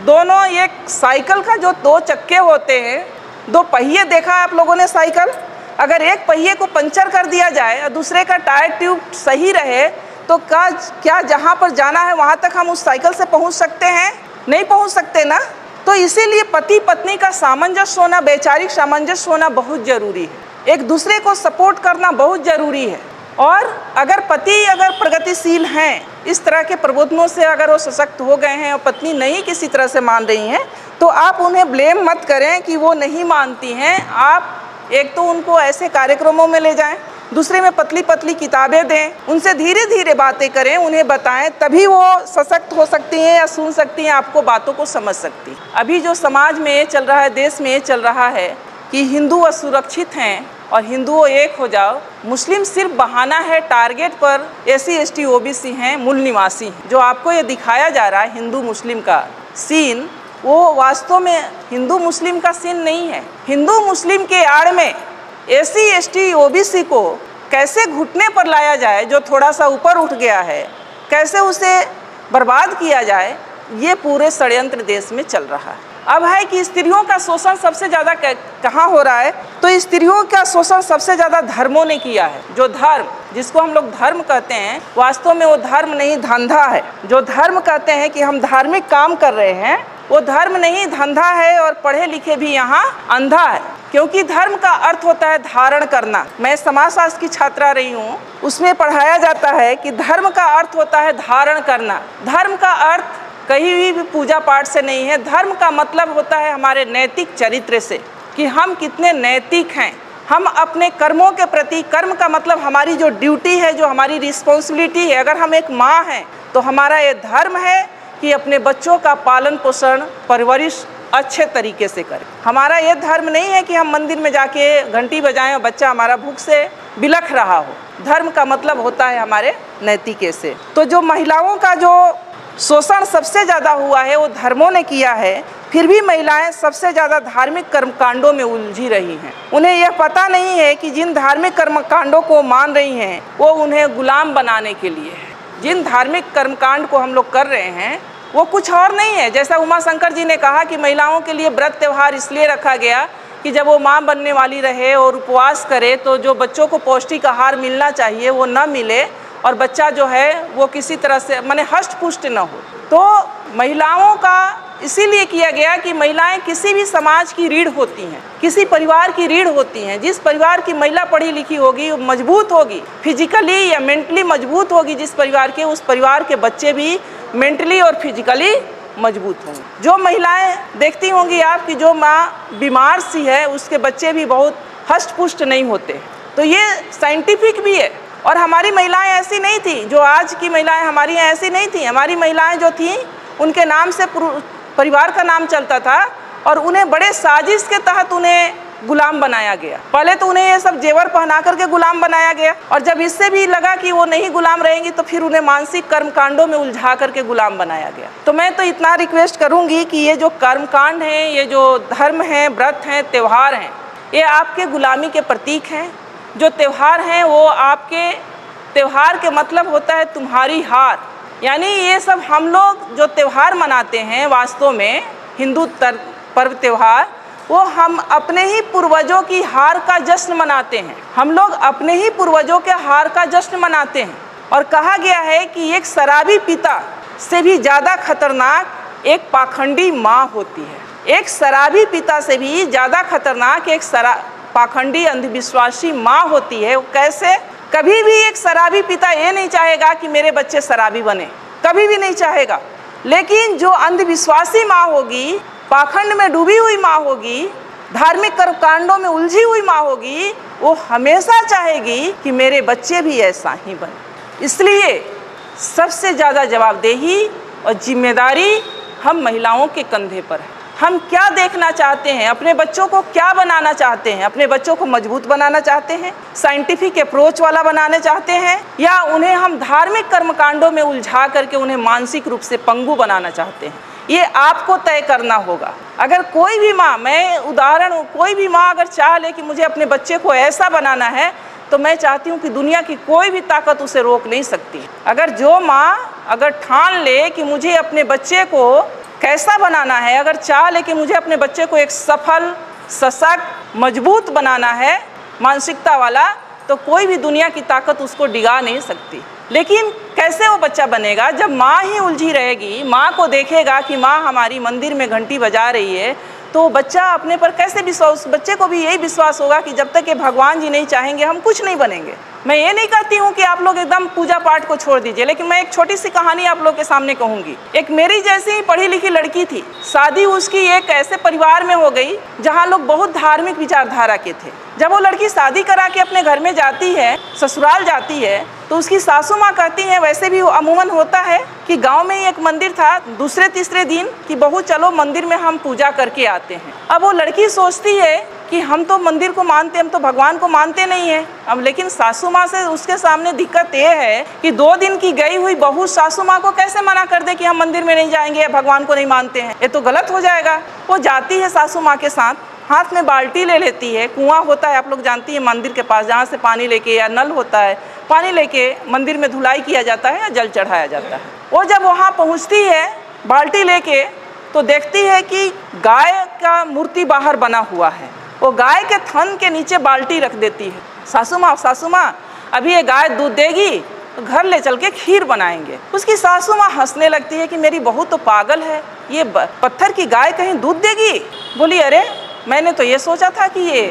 दोनों, एक साइकिल का जो 2 चक्के होते हैं, 2 पहिए देखा आप लोगों ने साइकिल, अगर एक पहिए को पंचर कर दिया जाए और दूसरे का टायर ट्यूब सही रहे तो क्या जहाँ पर जाना है वहाँ तक हम उस साइकिल से पहुँच सकते हैं? नहीं पहुँच सकते ना। तो इसीलिए पति पत्नी का सामंजस्य होना, वैचारिक सामंजस्य होना बहुत ज़रूरी है, एक दूसरे को सपोर्ट करना बहुत ज़रूरी है। और अगर पति प्रगतिशील हैं, इस तरह के प्रबोधनों से अगर वो सशक्त हो गए हैं और पत्नी नहीं किसी तरह से मान रही हैं, तो आप उन्हें ब्लेम मत करें कि वो नहीं मानती हैं। आप एक तो उनको ऐसे कार्यक्रमों में ले जाएं, दूसरे में पतली पतली किताबें दें, उनसे धीरे धीरे बातें करें, उन्हें बताएं, तभी वो सशक्त हो सकती हैं या सुन सकती हैं, आपको बातों को समझ सकती हैं। अभी जो समाज में ये चल रहा है, देश में ये चल रहा है कि हिंदू असुरक्षित हैं और हिंदुओं एक हो जाओ, मुस्लिम सिर्फ बहाना है, टारगेट पर SC ST OBC हैं, मूल निवासी हैं। जो आपको ये दिखाया जा रहा है हिंदू मुस्लिम का सीन, वो वास्तव में हिंदू मुस्लिम का सीन नहीं है। हिंदू मुस्लिम के आड़ में SC ST OBC को कैसे घुटने पर लाया जाए, जो थोड़ा सा ऊपर उठ गया है, कैसे उसे बर्बाद किया जाए, ये पूरे षड्यंत्र देश में चल रहा है। अब है कि स्त्रियों का शोषण सबसे ज़्यादा कहाँ हो रहा है, तो स्त्रियों का शोषण सबसे ज़्यादा धर्मों ने किया है। जो धर्म, जिसको हम लोग धर्म कहते हैं, वास्तव में वो धर्म नहीं, धंधा है। जो धर्म कहते हैं कि हम धार्मिक काम कर रहे हैं, वो धर्म नहीं, धंधा है। और पढ़े लिखे भी यहाँ अंधा है, क्योंकि धर्म का अर्थ होता है धारण करना। मैं समाजशास्त्र की छात्रा रही हूँ, उसमें पढ़ाया जाता है कि धर्म का अर्थ होता है धारण करना। धर्म का अर्थ कहीं भी पूजा पाठ से नहीं है। धर्म का मतलब होता है हमारे नैतिक चरित्र से, कि हम कितने नैतिक हैं। हम अपने कर्मों के प्रति, कर्म का मतलब हमारी जो ड्यूटी है, जो हमारी रिस्पॉन्सिबिलिटी है। अगर हम एक माँ हैं तो हमारा ये धर्म है कि अपने बच्चों का पालन पोषण परवरिश अच्छे तरीके से करें। हमारा ये धर्म नहीं है कि हम मंदिर में जाके घंटी बजाएं और बच्चा हमारा भूख से बिलख रहा हो। धर्म का मतलब होता है हमारे नैतिके से। तो जो महिलाओं का जो शोषण सबसे ज़्यादा हुआ है वो धर्मों ने किया है, फिर भी महिलाएं सबसे ज़्यादा धार्मिक कर्मकांडों में उलझी रही हैं। उन्हें यह पता नहीं है कि जिन धार्मिक कर्मकांडों को मान रही हैं वो उन्हें गुलाम बनाने के लिए है। जिन धार्मिक कर्मकांड को हम लोग कर रहे हैं वो कुछ और नहीं है। जैसा उमा शंकर जी ने कहा कि महिलाओं के लिए व्रत त्यौहार इसलिए रखा गया कि जब वो माँ बनने वाली रहे और उपवास करे तो जो बच्चों को पौष्टिक आहार मिलना चाहिए वो न मिले और बच्चा जो है वो किसी तरह से माने हष्ट पुष्ट न हो। तो महिलाओं का इसीलिए किया गया कि महिलाएं किसी भी समाज की रीढ़ होती हैं, किसी परिवार की रीढ़ होती हैं। जिस परिवार की महिला पढ़ी लिखी होगी, मजबूत होगी, फिजिकली या मेंटली मजबूत होगी जिस परिवार के, उस परिवार के बच्चे भी मेंटली और फिजिकली मजबूत होंगे। जो महिलाएं देखती होंगी आप कि जो माँ बीमार सी है उसके बच्चे भी बहुत हष्ट पुष्ट नहीं होते। तो ये साइंटिफिक भी है। और हमारी महिलाएं ऐसी नहीं थी, जो आज की महिलाएं हमारी यहाँ ऐसी नहीं थी। हमारी महिलाएं जो थीं उनके नाम से परिवार का नाम चलता था और उन्हें बड़े साजिश के तहत उन्हें गुलाम बनाया गया। पहले तो उन्हें ये सब जेवर पहना करके गुलाम बनाया गया और जब इससे भी लगा कि वो नहीं गुलाम रहेंगी तो फिर उन्हें मानसिक कर्मकांडों में उलझा करके गुलाम बनाया गया। तो मैं तो इतना रिक्वेस्ट करूंगी कि ये जो कर्मकांड हैं, ये जो धर्म हैं, व्रत हैं, त्यौहार हैं, ये आपके गुलामी के प्रतीक हैं। जो त्यौहार हैं वो आपके, त्यौहार के मतलब होता है तुम्हारी हार। यानी ये सब हम लोग जो त्यौहार मनाते हैं वास्तव में हिंदू पर्व त्यौहार, वो हम अपने ही पूर्वजों की हार का जश्न मनाते हैं। हम लोग अपने ही पूर्वजों के हार का जश्न मनाते हैं। और कहा गया है कि एक शराबी पिता से भी ज़्यादा खतरनाक एक पाखंडी माँ होती है। एक शराबी पिता से भी ज़्यादा खतरनाक एक पाखंडी अंधविश्वासी माँ होती है। वो कैसे? कभी भी एक शराबी पिता ये नहीं चाहेगा कि मेरे बच्चे शराबी बने, कभी भी नहीं चाहेगा। लेकिन जो अंधविश्वासी माँ होगी, पाखंड में डूबी हुई माँ होगी, धार्मिक कर्मकांडों में उलझी हुई माँ होगी, वो हमेशा चाहेगी कि मेरे बच्चे भी ऐसा ही बने। इसलिए सबसे ज़्यादा जवाबदेही और जिम्मेदारी हम महिलाओं के कंधे पर है। हम क्या देखना चाहते हैं, अपने बच्चों को क्या बनाना चाहते हैं? अपने बच्चों को मजबूत बनाना चाहते हैं, साइंटिफिक अप्रोच वाला बनाना चाहते हैं, या उन्हें हम धार्मिक कर्मकांडों में उलझा करके उन्हें मानसिक रूप से पंगु बनाना चाहते हैं? ये आपको तय करना होगा। अगर कोई भी माँ, मैं उदाहरण हूँ, कोई भी माँ अगर चाह ले कि मुझे अपने बच्चे को ऐसा बनाना है तो मैं चाहती हूँ कि दुनिया की कोई भी ताकत उसे रोक नहीं सकती। अगर जो माँ अगर ठान ले कि मुझे अपने बच्चे को कैसा बनाना है, अगर चाह ले कि मुझे अपने बच्चे को एक सफल, सशक्त, मजबूत बनाना है मानसिकता वाला, तो कोई भी दुनिया की ताकत उसको डिगा नहीं सकती। लेकिन कैसे वो बच्चा बनेगा? जब माँ ही उलझी रहेगी, माँ को देखेगा कि माँ हमारी मंदिर में घंटी बजा रही है, तो बच्चा अपने पर कैसे विश्वास, बच्चे को भी यही विश्वास होगा कि जब तक ये भगवान जी नहीं चाहेंगे हम कुछ नहीं बनेंगे। मैं ये नहीं कहती हूँ कि आप लोग एकदम पूजा पाठ को छोड़ दीजिए, लेकिन मैं एक छोटी सी कहानी आप लोग के सामने कहूँगी। एक मेरी जैसी ही पढ़ी लिखी लड़की थी, शादी उसकी एक ऐसे परिवार में हो गई जहाँ लोग बहुत धार्मिक विचारधारा के थे। जब वो लड़की शादी करा के अपने घर में जाती है, ससुराल जाती है, तो उसकी सासू माँ कहती हैं, वैसे भी अमूमन होता है कि गांव में ही एक मंदिर था, दूसरे तीसरे दिन कि बहू चलो मंदिर में हम पूजा करके आते हैं। अब वो लड़की सोचती है कि हम तो मंदिर को मानते, हम तो भगवान को मानते नहीं हैं। अब लेकिन सासू माँ से उसके सामने दिक्कत ये है कि 2 दिन की गई हुई बहू सासू माँ को कैसे मना कर दे कि हम मंदिर में नहीं जाएंगे या भगवान को नहीं मानते हैं, ये तो गलत हो जाएगा। वो जाती है सासू माँ के साथ, हाथ में बाल्टी ले लेती है, कुआं होता है आप लोग जानती हैं मंदिर के पास, जहाँ से पानी लेके, या नल होता है, पानी लेके मंदिर में धुलाई किया जाता है या जल चढ़ाया जाता है। वो जब वहाँ पहुँचती है बाल्टी लेके, तो देखती है कि गाय का मूर्ति बाहर बना हुआ है। वो गाय के थन के नीचे बाल्टी रख देती है। सासू माँ अभी ये गाय दूध देगी तो घर ले चल के खीर बनाएंगे। उसकी सासू माँ हंसने लगती है कि मेरी बहू तो पागल है, ये पत्थर की गाय कहीं दूध देगी? बोली अरे मैंने तो ये सोचा था कि ये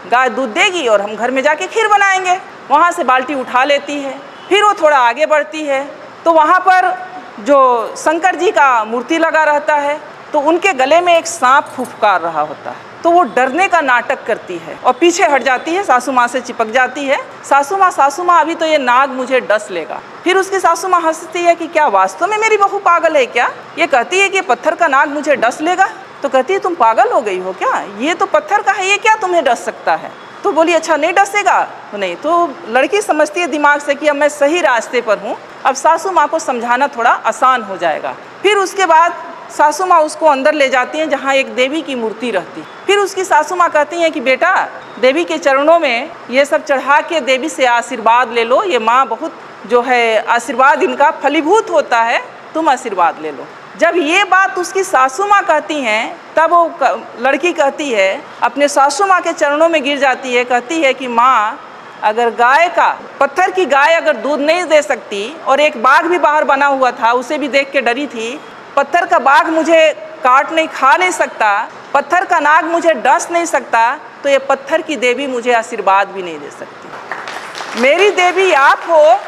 गाय दूध देगी और हम घर में जाके खीर बनाएंगे। वहाँ से बाल्टी उठा लेती है, फिर वो थोड़ा आगे बढ़ती है तो वहाँ पर जो शंकर जी का मूर्ति लगा रहता है, तो उनके गले में एक सांप फुफकार रहा होता है, तो वो डरने का नाटक करती है और पीछे हट जाती है, सासू माँ से चिपक जाती है। सासू माँ अभी तो ये नाग मुझे डस लेगा। फिर उसकी सासू माँ हंसती है कि क्या वास्तव में मेरी बहू पागल है क्या? ये कहती है कि पत्थर का नाग मुझे डस लेगा। तो कहती है तुम पागल हो गई हो क्या? ये तो पत्थर का है, ये क्या तुम्हें डस सकता है? तो बोली अच्छा नहीं डसेगा? तो नहीं। तो लड़की समझती है दिमाग से कि अब मैं सही रास्ते पर हूँ, अब सासू माँ को समझाना थोड़ा आसान हो जाएगा। फिर उसके बाद सासू माँ उसको अंदर ले जाती हैं जहाँ एक देवी की मूर्ति रहती। फिर उसकी सासू माँ कहती हैं कि बेटा देवी के चरणों में ये सब चढ़ा के देवी से आशीर्वाद ले लो, ये माँ बहुत जो है आशीर्वाद इनका फलीभूत होता है, तुम आशीर्वाद ले लो। जब ये बात उसकी सासू माँ कहती हैं तब वो लड़की कहती है, अपने सासू माँ के चरणों में गिर जाती है, कहती है कि माँ अगर गाय का, पत्थर की गाय अगर दूध नहीं दे सकती और एक बाघ भी बाहर बना हुआ था उसे भी देख के डरी थी, पत्थर का बाघ मुझे काट नहीं खा नहीं सकता, पत्थर का नाग मुझे डस नहीं सकता, तो ये पत्थर की देवी मुझे आशीर्वाद भी नहीं दे सकती। मेरी देवी आप हो,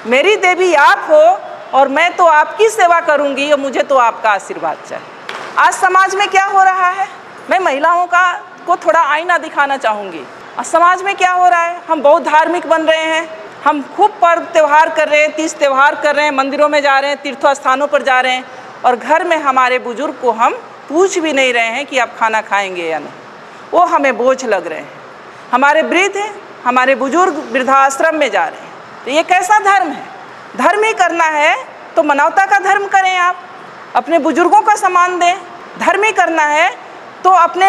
मेरी देवी आप हो और मैं तो आपकी सेवा करूंगी और मुझे तो आपका आशीर्वाद चाहिए। आज समाज में क्या हो रहा है, मैं महिलाओं को थोड़ा आईना दिखाना चाहूँगी। आज समाज में क्या हो रहा है, हम बहुत धार्मिक बन रहे हैं, हम खूब पर्व त्यौहार कर रहे हैं, तीज त्यौहार कर रहे हैं, मंदिरों में जा रहे हैं, तीर्थ स्थानों पर जा रहे हैं, और घर में हमारे बुजुर्ग को हम पूछ भी नहीं रहे हैं कि आप खाना खाएंगे या नहीं, वो हमें बोझ लग रहे हैं। हमारे वृद्ध हैं, हमारे बुजुर्ग वृद्धाश्रम में जा रहे हैं, तो ये कैसा धर्म है? धर्म ही करना है तो मानवता का धर्म करें, आप अपने बुजुर्गों का सम्मान दें। धर्म ही करना है तो अपने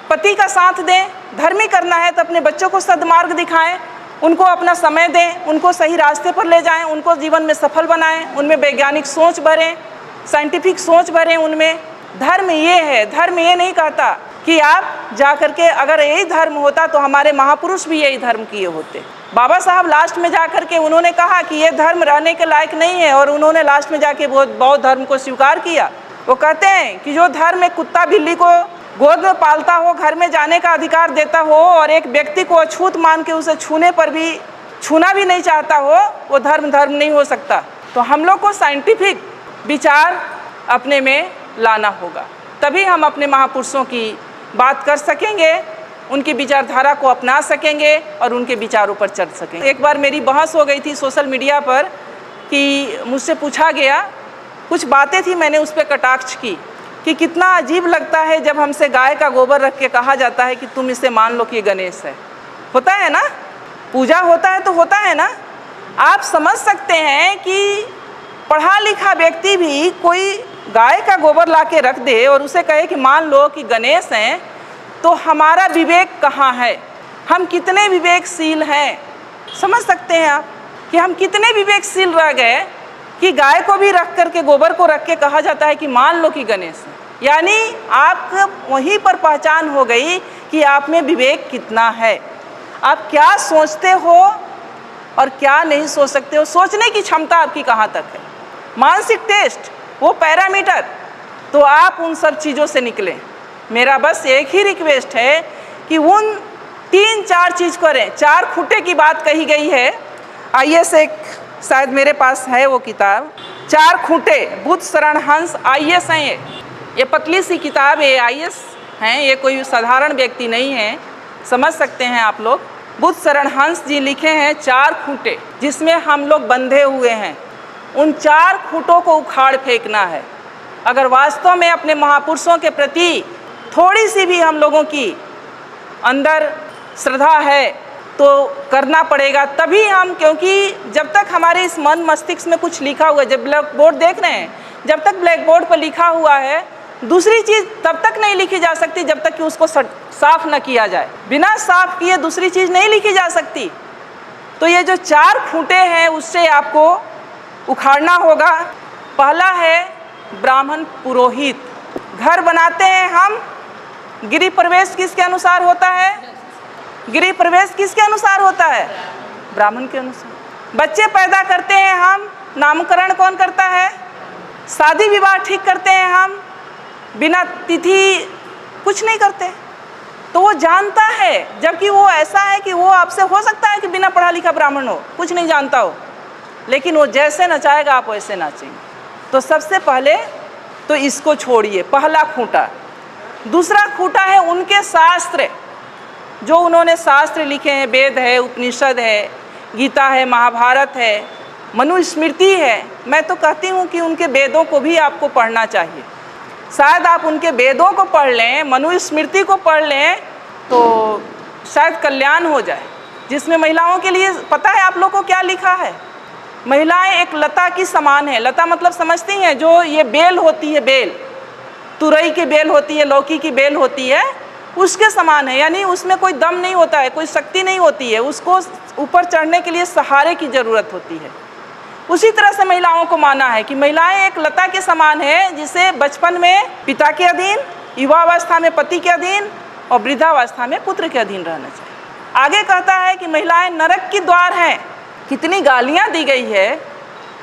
पति का साथ दें। धर्म ही करना है तो अपने बच्चों को सद्मार्ग दिखाएं, उनको अपना समय दें, उनको सही रास्ते पर ले जाएं, उनको जीवन में सफल बनाएं, उनमें वैज्ञानिक सोच भरें, साइंटिफिक सोच भरें उनमें। धर्म ये है, धर्म ये नहीं कहता कि आप जा करके, अगर यही धर्म होता तो हमारे महापुरुष भी यही धर्म किए होते। बाबा साहब लास्ट में जा करके उन्होंने कहा कि ये धर्म रहने के लायक नहीं है, और उन्होंने लास्ट में जाके बौद्ध धर्म को स्वीकार किया। वो कहते हैं कि जो धर्म एक कुत्ता बिल्ली को गोद में पालता हो, घर में जाने का अधिकार देता हो, और एक व्यक्ति को अछूत मान के उसे छूने पर भी छूना भी नहीं चाहता हो, वो धर्म धर्म नहीं हो सकता। तो हम लोग को साइंटिफिक विचार अपने में लाना होगा, तभी हम अपने महापुरुषों की बात कर सकेंगे, उनकी विचारधारा को अपना सकेंगे और उनके विचारों पर चल सकेंगे। एक बार मेरी बहस हो गई थी सोशल मीडिया पर कि मुझसे पूछा गया, कुछ बातें थी, मैंने उस पर कटाक्ष की कि कितना अजीब लगता है जब हमसे गाय का गोबर रख के कहा जाता है कि तुम इसे मान लो कि गणेश है। होता है ना, पूजा होता है तो होता है ना। आप समझ सकते हैं कि पढ़ा लिखा व्यक्ति भी कोई गाय का गोबर ला के रख दे और उसे कहे कि मान लो कि गणेश हैं, तो हमारा विवेक कहाँ है? हम कितने विवेकशील हैं? समझ सकते हैं आप कि हम कितने विवेकशील रह गए कि गाय को भी रख करके, गोबर को रख के कहा जाता है कि मान लो कि गणेश है। यानी आप वहीं पर पहचान हो गई कि आप में विवेक कितना है, आप क्या सोचते हो और क्या नहीं सोच सकते हो, सोचने की क्षमता आपकी कहाँ तक है। मानसिक टेस्ट, वो पैरामीटर, तो आप उन सब चीज़ों से निकलें। मेरा बस एक ही रिक्वेस्ट है कि उन 3-4 चीज़ करें। 4 खूंटे की बात कही गई है, IAS एक शायद मेरे पास है वो किताब, 4 खूंटे, बुद्ध शरण हंस IAS हैं। ये पतली सी किताब है, IAS हैं, ये कोई साधारण व्यक्ति नहीं है, समझ सकते हैं आप लोग। बुद्ध शरण हंस जी लिखे हैं 4 खूंटे जिसमें हम लोग बंधे हुए हैं। उन 4 खूंटों को उखाड़ फेंकना है। अगर वास्तव में अपने महापुरुषों के प्रति थोड़ी सी भी हम लोगों की अंदर श्रद्धा है तो करना पड़ेगा, तभी हम, क्योंकि जब तक हमारे इस मन मस्तिष्क में कुछ लिखा हुआ है, जब ब्लैक बोर्ड देख रहे हैं, जब तक ब्लैक बोर्ड पर लिखा हुआ है, दूसरी चीज़ तब तक नहीं लिखी जा सकती जब तक कि उसको साफ न किया जाए। बिना साफ किए दूसरी चीज़ नहीं लिखी जा सकती। तो ये जो 4 खूंटे हैं उससे आपको उखाड़ना होगा। पहला है ब्राह्मण पुरोहित। घर बनाते हैं हम, गृह प्रवेश किसके अनुसार होता है? गृह प्रवेश किसके अनुसार होता है? ब्राह्मण के अनुसार। बच्चे पैदा करते हैं हम, नामकरण कौन करता है? शादी विवाह ठीक करते हैं हम, बिना तिथि कुछ नहीं करते। तो वो जानता है, जबकि वो ऐसा है कि वो आपसे हो सकता है कि बिना पढ़ा लिखा ब्राह्मण हो, कुछ नहीं जानता हो, लेकिन वो जैसे नचाएगा आप वैसे नाचेंगे। तो सबसे पहले तो इसको छोड़िए, पहला खूंटा। दूसरा खूंटा है उनके शास्त्र, जो उन्होंने शास्त्र लिखे हैं, वेद है, उपनिषद है, गीता है, महाभारत है, मनुस्मृति है। मैं तो कहती हूँ कि उनके वेदों को भी आपको पढ़ना चाहिए। शायद आप उनके वेदों को पढ़ लें, मनुस्मृति को पढ़ लें तो शायद कल्याण हो जाए। जिसमें महिलाओं के लिए पता है आप लोग को क्या लिखा है? महिलाएं एक लता की समान है। लता मतलब समझती हैं, जो ये बेल होती है, बेल, तुरई की बेल होती है, लौकी की बेल होती है, उसके समान है। यानी उसमें कोई दम नहीं होता है, कोई शक्ति नहीं होती है, उसको ऊपर चढ़ने के लिए सहारे की ज़रूरत होती है। उसी तरह से महिलाओं को माना है कि महिलाएं एक लता के समान है, जिसे बचपन में पिता के अधीन, युवावस्था में पति के अधीन और वृद्धावस्था में पुत्र के अधीन रहना चाहिए। आगे कहता है कि महिलाएं नरक की द्वार हैं। कितनी गालियां दी गई है।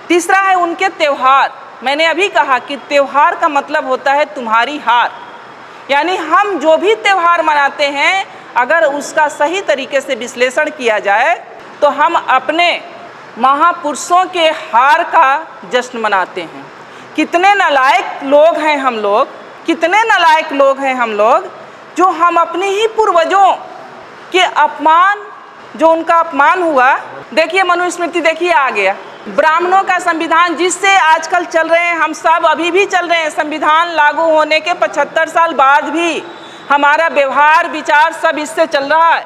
तीसरा है उनके त्यौहार। मैंने अभी कहा कि त्यौहार का मतलब होता है तुम्हारी हार, यानी हम जो भी त्यौहार मनाते हैं, अगर उसका सही तरीके से विश्लेषण किया जाए तो हम अपने महापुरुषों के हार का जश्न मनाते हैं। कितने नालायक लोग हैं हम लोग, कितने नालायक लोग हैं हम लोग, जो हम अपने ही पूर्वजों के अपमान, जो उनका अपमान हुआ। देखिए मनुस्मृति, देखिए आ गया ब्राह्मणों का संविधान, जिससे आजकल चल रहे हैं हम सब, अभी भी चल रहे हैं। संविधान लागू होने के 75 साल बाद भी हमारा व्यवहार, विचार सब इससे चल रहा है,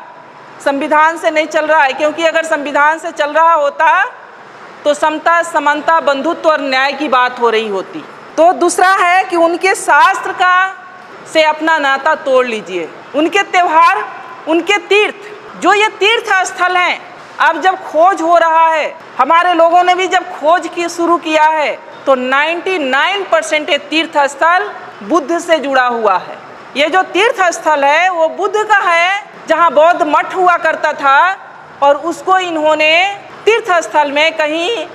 संविधान से नहीं चल रहा है। क्योंकि अगर संविधान से चल रहा होता तो समता, समानता, बंधुत्व और न्याय की बात हो रही होती। तो दूसरा है कि उनके शास्त्र का से अपना नाता तोड़ लीजिए। उनके त्यौहार, उनके तीर्थ, जो ये तीर्थ स्थल हैं, अब जब खोज हो रहा है, हमारे लोगों ने भी जब खोज की शुरू किया है, तो 99% ये तीर्थ स्थल बुद्ध से जुड़ा हुआ है। ये जो तीर्थ स्थल है वो बुद्ध का है, जहाँ बौद्ध मठ हुआ करता था, और उसको इन्होंने तीर्थ स्थल में कहीं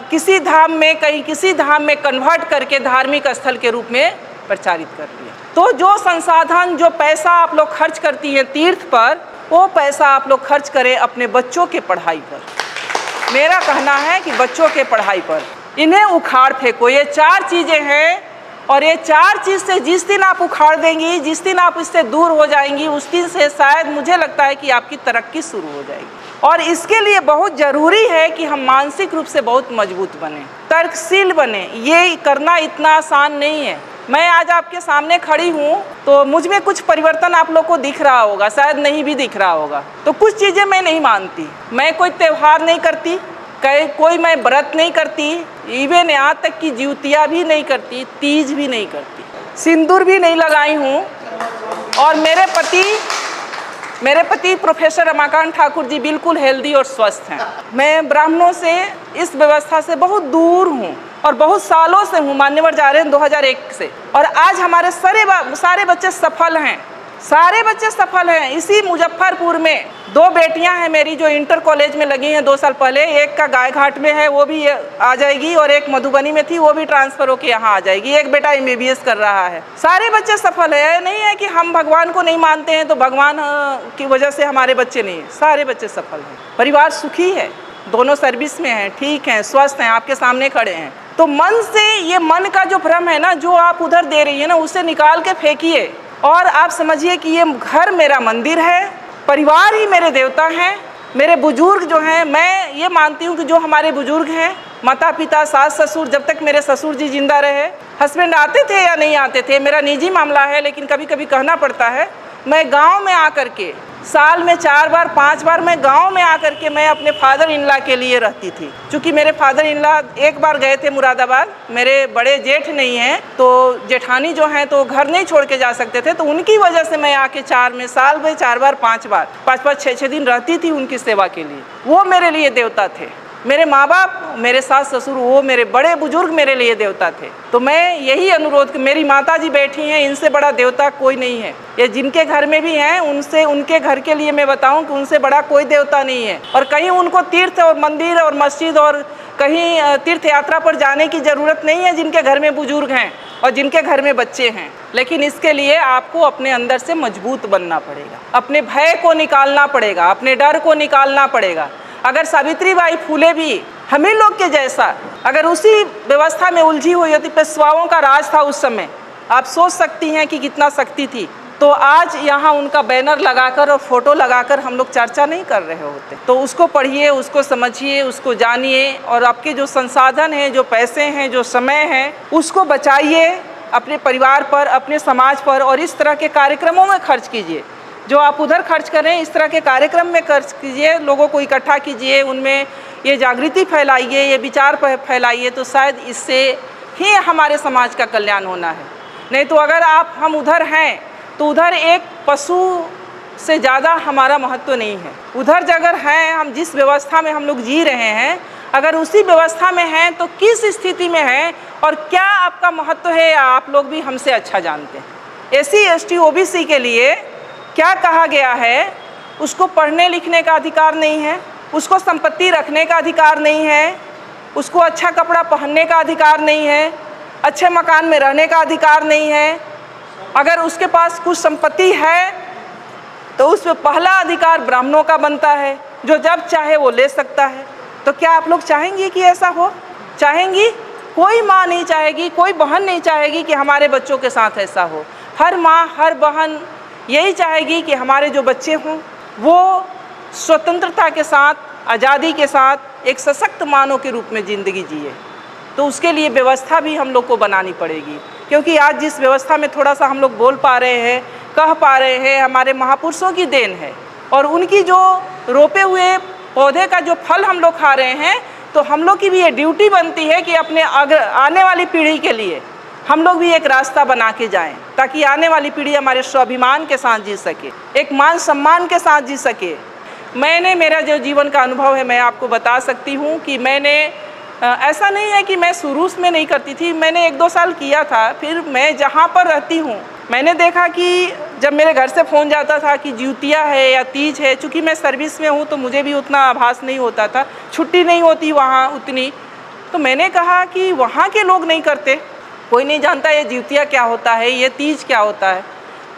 किसी धाम में, कहीं किसी धाम में कन्वर्ट करके धार्मिक स्थल के रूप में प्रचारित कर दिया। तो जो संसाधन, जो पैसा आप लोग खर्च करती हैं तीर्थ पर, वो पैसा आप लोग खर्च करें अपने बच्चों के पढ़ाई पर। मेरा कहना है कि बच्चों के पढ़ाई पर इन्हें उखाड़ फेंको। ये 4 चीज़ें हैं, और ये 4 चीज़ से जिस दिन आप उखाड़ देंगी, जिस दिन आप इससे दूर हो जाएंगी, उस दिन से शायद मुझे लगता है कि आपकी तरक्की शुरू हो जाएगी। और इसके लिए बहुत ज़रूरी है कि हम मानसिक रूप से बहुत मजबूत बने, तर्कशील बने। ये करना इतना आसान नहीं है। मैं आज आपके सामने खड़ी हूँ तो मुझ में कुछ परिवर्तन आप लोग को दिख रहा होगा, शायद नहीं भी दिख रहा होगा। तो कुछ चीज़ें मैं नहीं मानती, मैं कोई त्यौहार नहीं करती, कोई मैं व्रत नहीं करती, इवन यहाँ तक कि ज्योतिया भी नहीं करती, तीज भी नहीं करती, सिंदूर भी नहीं लगाई हूँ। और मेरे पति प्रोफेसर रमाकांत ठाकुर जी बिल्कुल हेल्दी और स्वस्थ हैं। मैं ब्राह्मणों से, इस व्यवस्था से बहुत दूर हूँ और बहुत सालों से हूँ। मान्यवर जा रहे हैं 2001 से, और आज हमारे सारे बच्चे सफल हैं, सारे बच्चे सफल हैं। इसी मुजफ्फरपुर में 2 बेटियां हैं मेरी जो इंटर कॉलेज में लगी हैं 2 साल पहले। एक का गायघाट में है, वो भी आ जाएगी, और एक मधुबनी में थी, वो भी ट्रांसफ़र होकर यहाँ आ जाएगी। एक बेटा MBBS कर रहा है। सारे बच्चे सफल है। नहीं है कि हम भगवान को नहीं मानते हैं तो भगवान की वजह से हमारे बच्चे नहीं हैं, सारे बच्चे सफल हैं। परिवार सुखी है, दोनों सर्विस में हैं, ठीक हैं, स्वस्थ हैं, आपके सामने खड़े हैं। तो मन से, ये मन का जो भ्रम है ना, जो आप उधर दे रही है ना, उसे निकाल के फेंकिए और आप समझिए कि ये घर मेरा मंदिर है, परिवार ही मेरे देवता हैं। मेरे बुजुर्ग जो हैं, मैं ये मानती हूँ कि जो हमारे बुजुर्ग हैं, माता पिता, सास ससुर, जब तक मेरे ससुर जी जिंदा रहे, हस्बैंड आते थे या नहीं आते थे, मेरा निजी मामला है, लेकिन कभी कभी कहना पड़ता है। मैं गांव में आकर के, साल में 4 बार 5 बार मैं गांव में आकर के मैं अपने फादर इन लॉ के लिए रहती थी। क्योंकि मेरे फादर इन लॉ एक बार गए थे मुरादाबाद, मेरे बड़े जेठ नहीं हैं, तो जेठानी जो हैं तो घर नहीं छोड़ के जा सकते थे, तो उनकी वजह से मैं आके साल में 4 बार 5 बार 5-5 6-6 दिन रहती थी उनकी सेवा के लिए। वो मेरे लिए देवता थे। मेरे माँ बाप, मेरे सास ससुर, वो मेरे बड़े बुजुर्ग मेरे लिए देवता थे। तो मैं यही अनुरोध कि मेरी माता जी बैठी हैं, इनसे बड़ा देवता कोई नहीं है। ये जिनके घर में भी हैं, उनसे, उनके घर के लिए मैं बताऊं कि उनसे बड़ा कोई देवता नहीं है। और कहीं उनको तीर्थ और मंदिर और मस्जिद और कहीं तीर्थ यात्रा पर जाने की ज़रूरत नहीं है जिनके घर में बुजुर्ग हैं। और जिनके घर में बच्चे हैं। लेकिन इसके लिए आपको अपने अंदर से मजबूत बनना पड़ेगा, अपने भय को निकालना पड़ेगा, अपने डर को निकालना पड़ेगा। अगर सावित्रीबाई फूले भी हम ही लोग के जैसा अगर उसी व्यवस्था में उलझी हुई होती, पेशवाओं का राज था उस समय, आप सोच सकती हैं कि कितना शक्ति थी, तो आज यहाँ उनका बैनर लगाकर और फोटो लगाकर हम लोग चर्चा नहीं कर रहे होते। तो उसको पढ़िए, उसको समझिए, उसको जानिए और आपके जो संसाधन हैं, जो पैसे हैं, जो समय है, उसको बचाइए अपने परिवार पर, अपने समाज पर और इस तरह के कार्यक्रमों में खर्च कीजिए। जो आप उधर खर्च करें, इस तरह के कार्यक्रम में खर्च कीजिए, लोगों को इकट्ठा कीजिए, उनमें ये जागृति फैलाइए, ये विचार फैलाइए, तो शायद इससे ही हमारे समाज का कल्याण होना है। नहीं तो अगर हम उधर हैं तो उधर एक पशु से ज़्यादा हमारा महत्व नहीं है। उधर अगर हैं, हम जिस व्यवस्था में हम लोग जी रहे हैं, अगर उसी व्यवस्था में हैं तो किस स्थिति में हैं और क्या आपका महत्व है, आप लोग भी हमसे अच्छा जानते हैं। SC ST OBC के लिए क्या कहा गया है, उसको पढ़ने लिखने का अधिकार नहीं है, उसको संपत्ति रखने का अधिकार नहीं है, उसको अच्छा कपड़ा पहनने का अधिकार नहीं है, अच्छे मकान में रहने का अधिकार नहीं है। अगर उसके पास कुछ संपत्ति है तो उस पर पहला अधिकार ब्राह्मणों का बनता है, जो जब चाहे वो ले सकता है। तो क्या आप लोग चाहेंगे कि ऐसा हो? चाहेंगी? कोई माँ नहीं चाहेगी, कोई बहन नहीं चाहेगी कि हमारे बच्चों के साथ ऐसा हो। हर माँ, हर बहन यही चाहेगी कि हमारे जो बच्चे हों वो स्वतंत्रता के साथ, आज़ादी के साथ एक सशक्त मानव के रूप में ज़िंदगी जिए। तो उसके लिए व्यवस्था भी हम लोग को बनानी पड़ेगी, क्योंकि आज जिस व्यवस्था में थोड़ा सा हम लोग बोल पा रहे हैं, कह पा रहे हैं, हमारे महापुरुषों की देन है और उनकी जो रोपे हुए पौधे का जो फल हम लोग खा रहे हैं। तो हम लोग की भी ये ड्यूटी बनती है कि अपने आने वाली पीढ़ी के लिए हम लोग भी एक रास्ता बना के जाएं, ताकि आने वाली पीढ़ी हमारे स्वाभिमान के साथ जी सके, एक मान सम्मान के साथ जी सके। मेरा जो जीवन का अनुभव है मैं आपको बता सकती हूँ कि ऐसा नहीं है कि मैं शुरू में नहीं करती थी, मैंने 1-2 साल किया था। फिर मैं जहाँ पर रहती हूँ मैंने देखा कि जब मेरे घर से फ़ोन जाता था कि जिउतिया है या तीज है, चूँकि मैं सर्विस में हूँ तो मुझे भी उतना आभास नहीं होता था, छुट्टी नहीं होती वहाँ उतनी। तो मैंने कहा कि वहाँ के लोग नहीं करते, कोई नहीं जानता ये जिउतिया क्या होता है, ये तीज क्या होता है,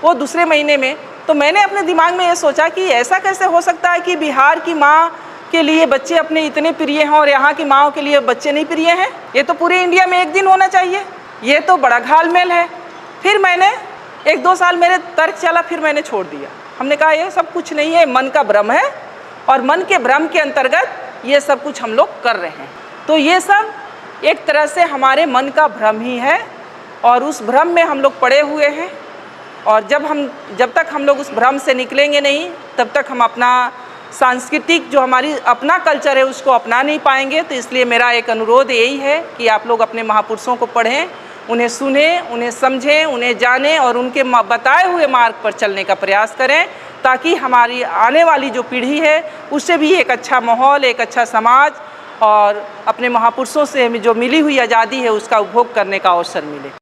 वो दूसरे महीने में। तो मैंने अपने दिमाग में ये सोचा कि ऐसा कैसे हो सकता है कि बिहार की माँ के लिए बच्चे अपने इतने प्रिय हैं और यहाँ की माँओं के लिए बच्चे नहीं प्रिय हैं। ये तो पूरे इंडिया में एक दिन होना चाहिए, ये तो बड़ा घालमेल है। फिर मैंने 1-2 साल मेरे तर्क चला, फिर मैंने छोड़ दिया। हमने कहा ये सब कुछ नहीं है, मन का भ्रम है और मन के भ्रम के अंतर्गत ये सब कुछ हम लोग कर रहे हैं। तो ये सब एक तरह से हमारे मन का भ्रम ही है और उस भ्रम में हम लोग पड़े हुए हैं। और जब तक हम लोग उस भ्रम से निकलेंगे नहीं, तब तक हम अपना सांस्कृतिक जो हमारी अपना कल्चर है उसको अपना नहीं पाएंगे। तो इसलिए मेरा एक अनुरोध यही है कि आप लोग अपने महापुरुषों को पढ़ें, उन्हें सुनें, उन्हें समझें, उन्हें जानें और उनके बताए हुए मार्ग पर चलने का प्रयास करें, ताकि हमारी आने वाली जो पीढ़ी है उससे भी एक अच्छा माहौल, एक अच्छा समाज और अपने महापुरुषों से हमें जो मिली हुई आज़ादी है उसका उपभोग करने का अवसर मिले।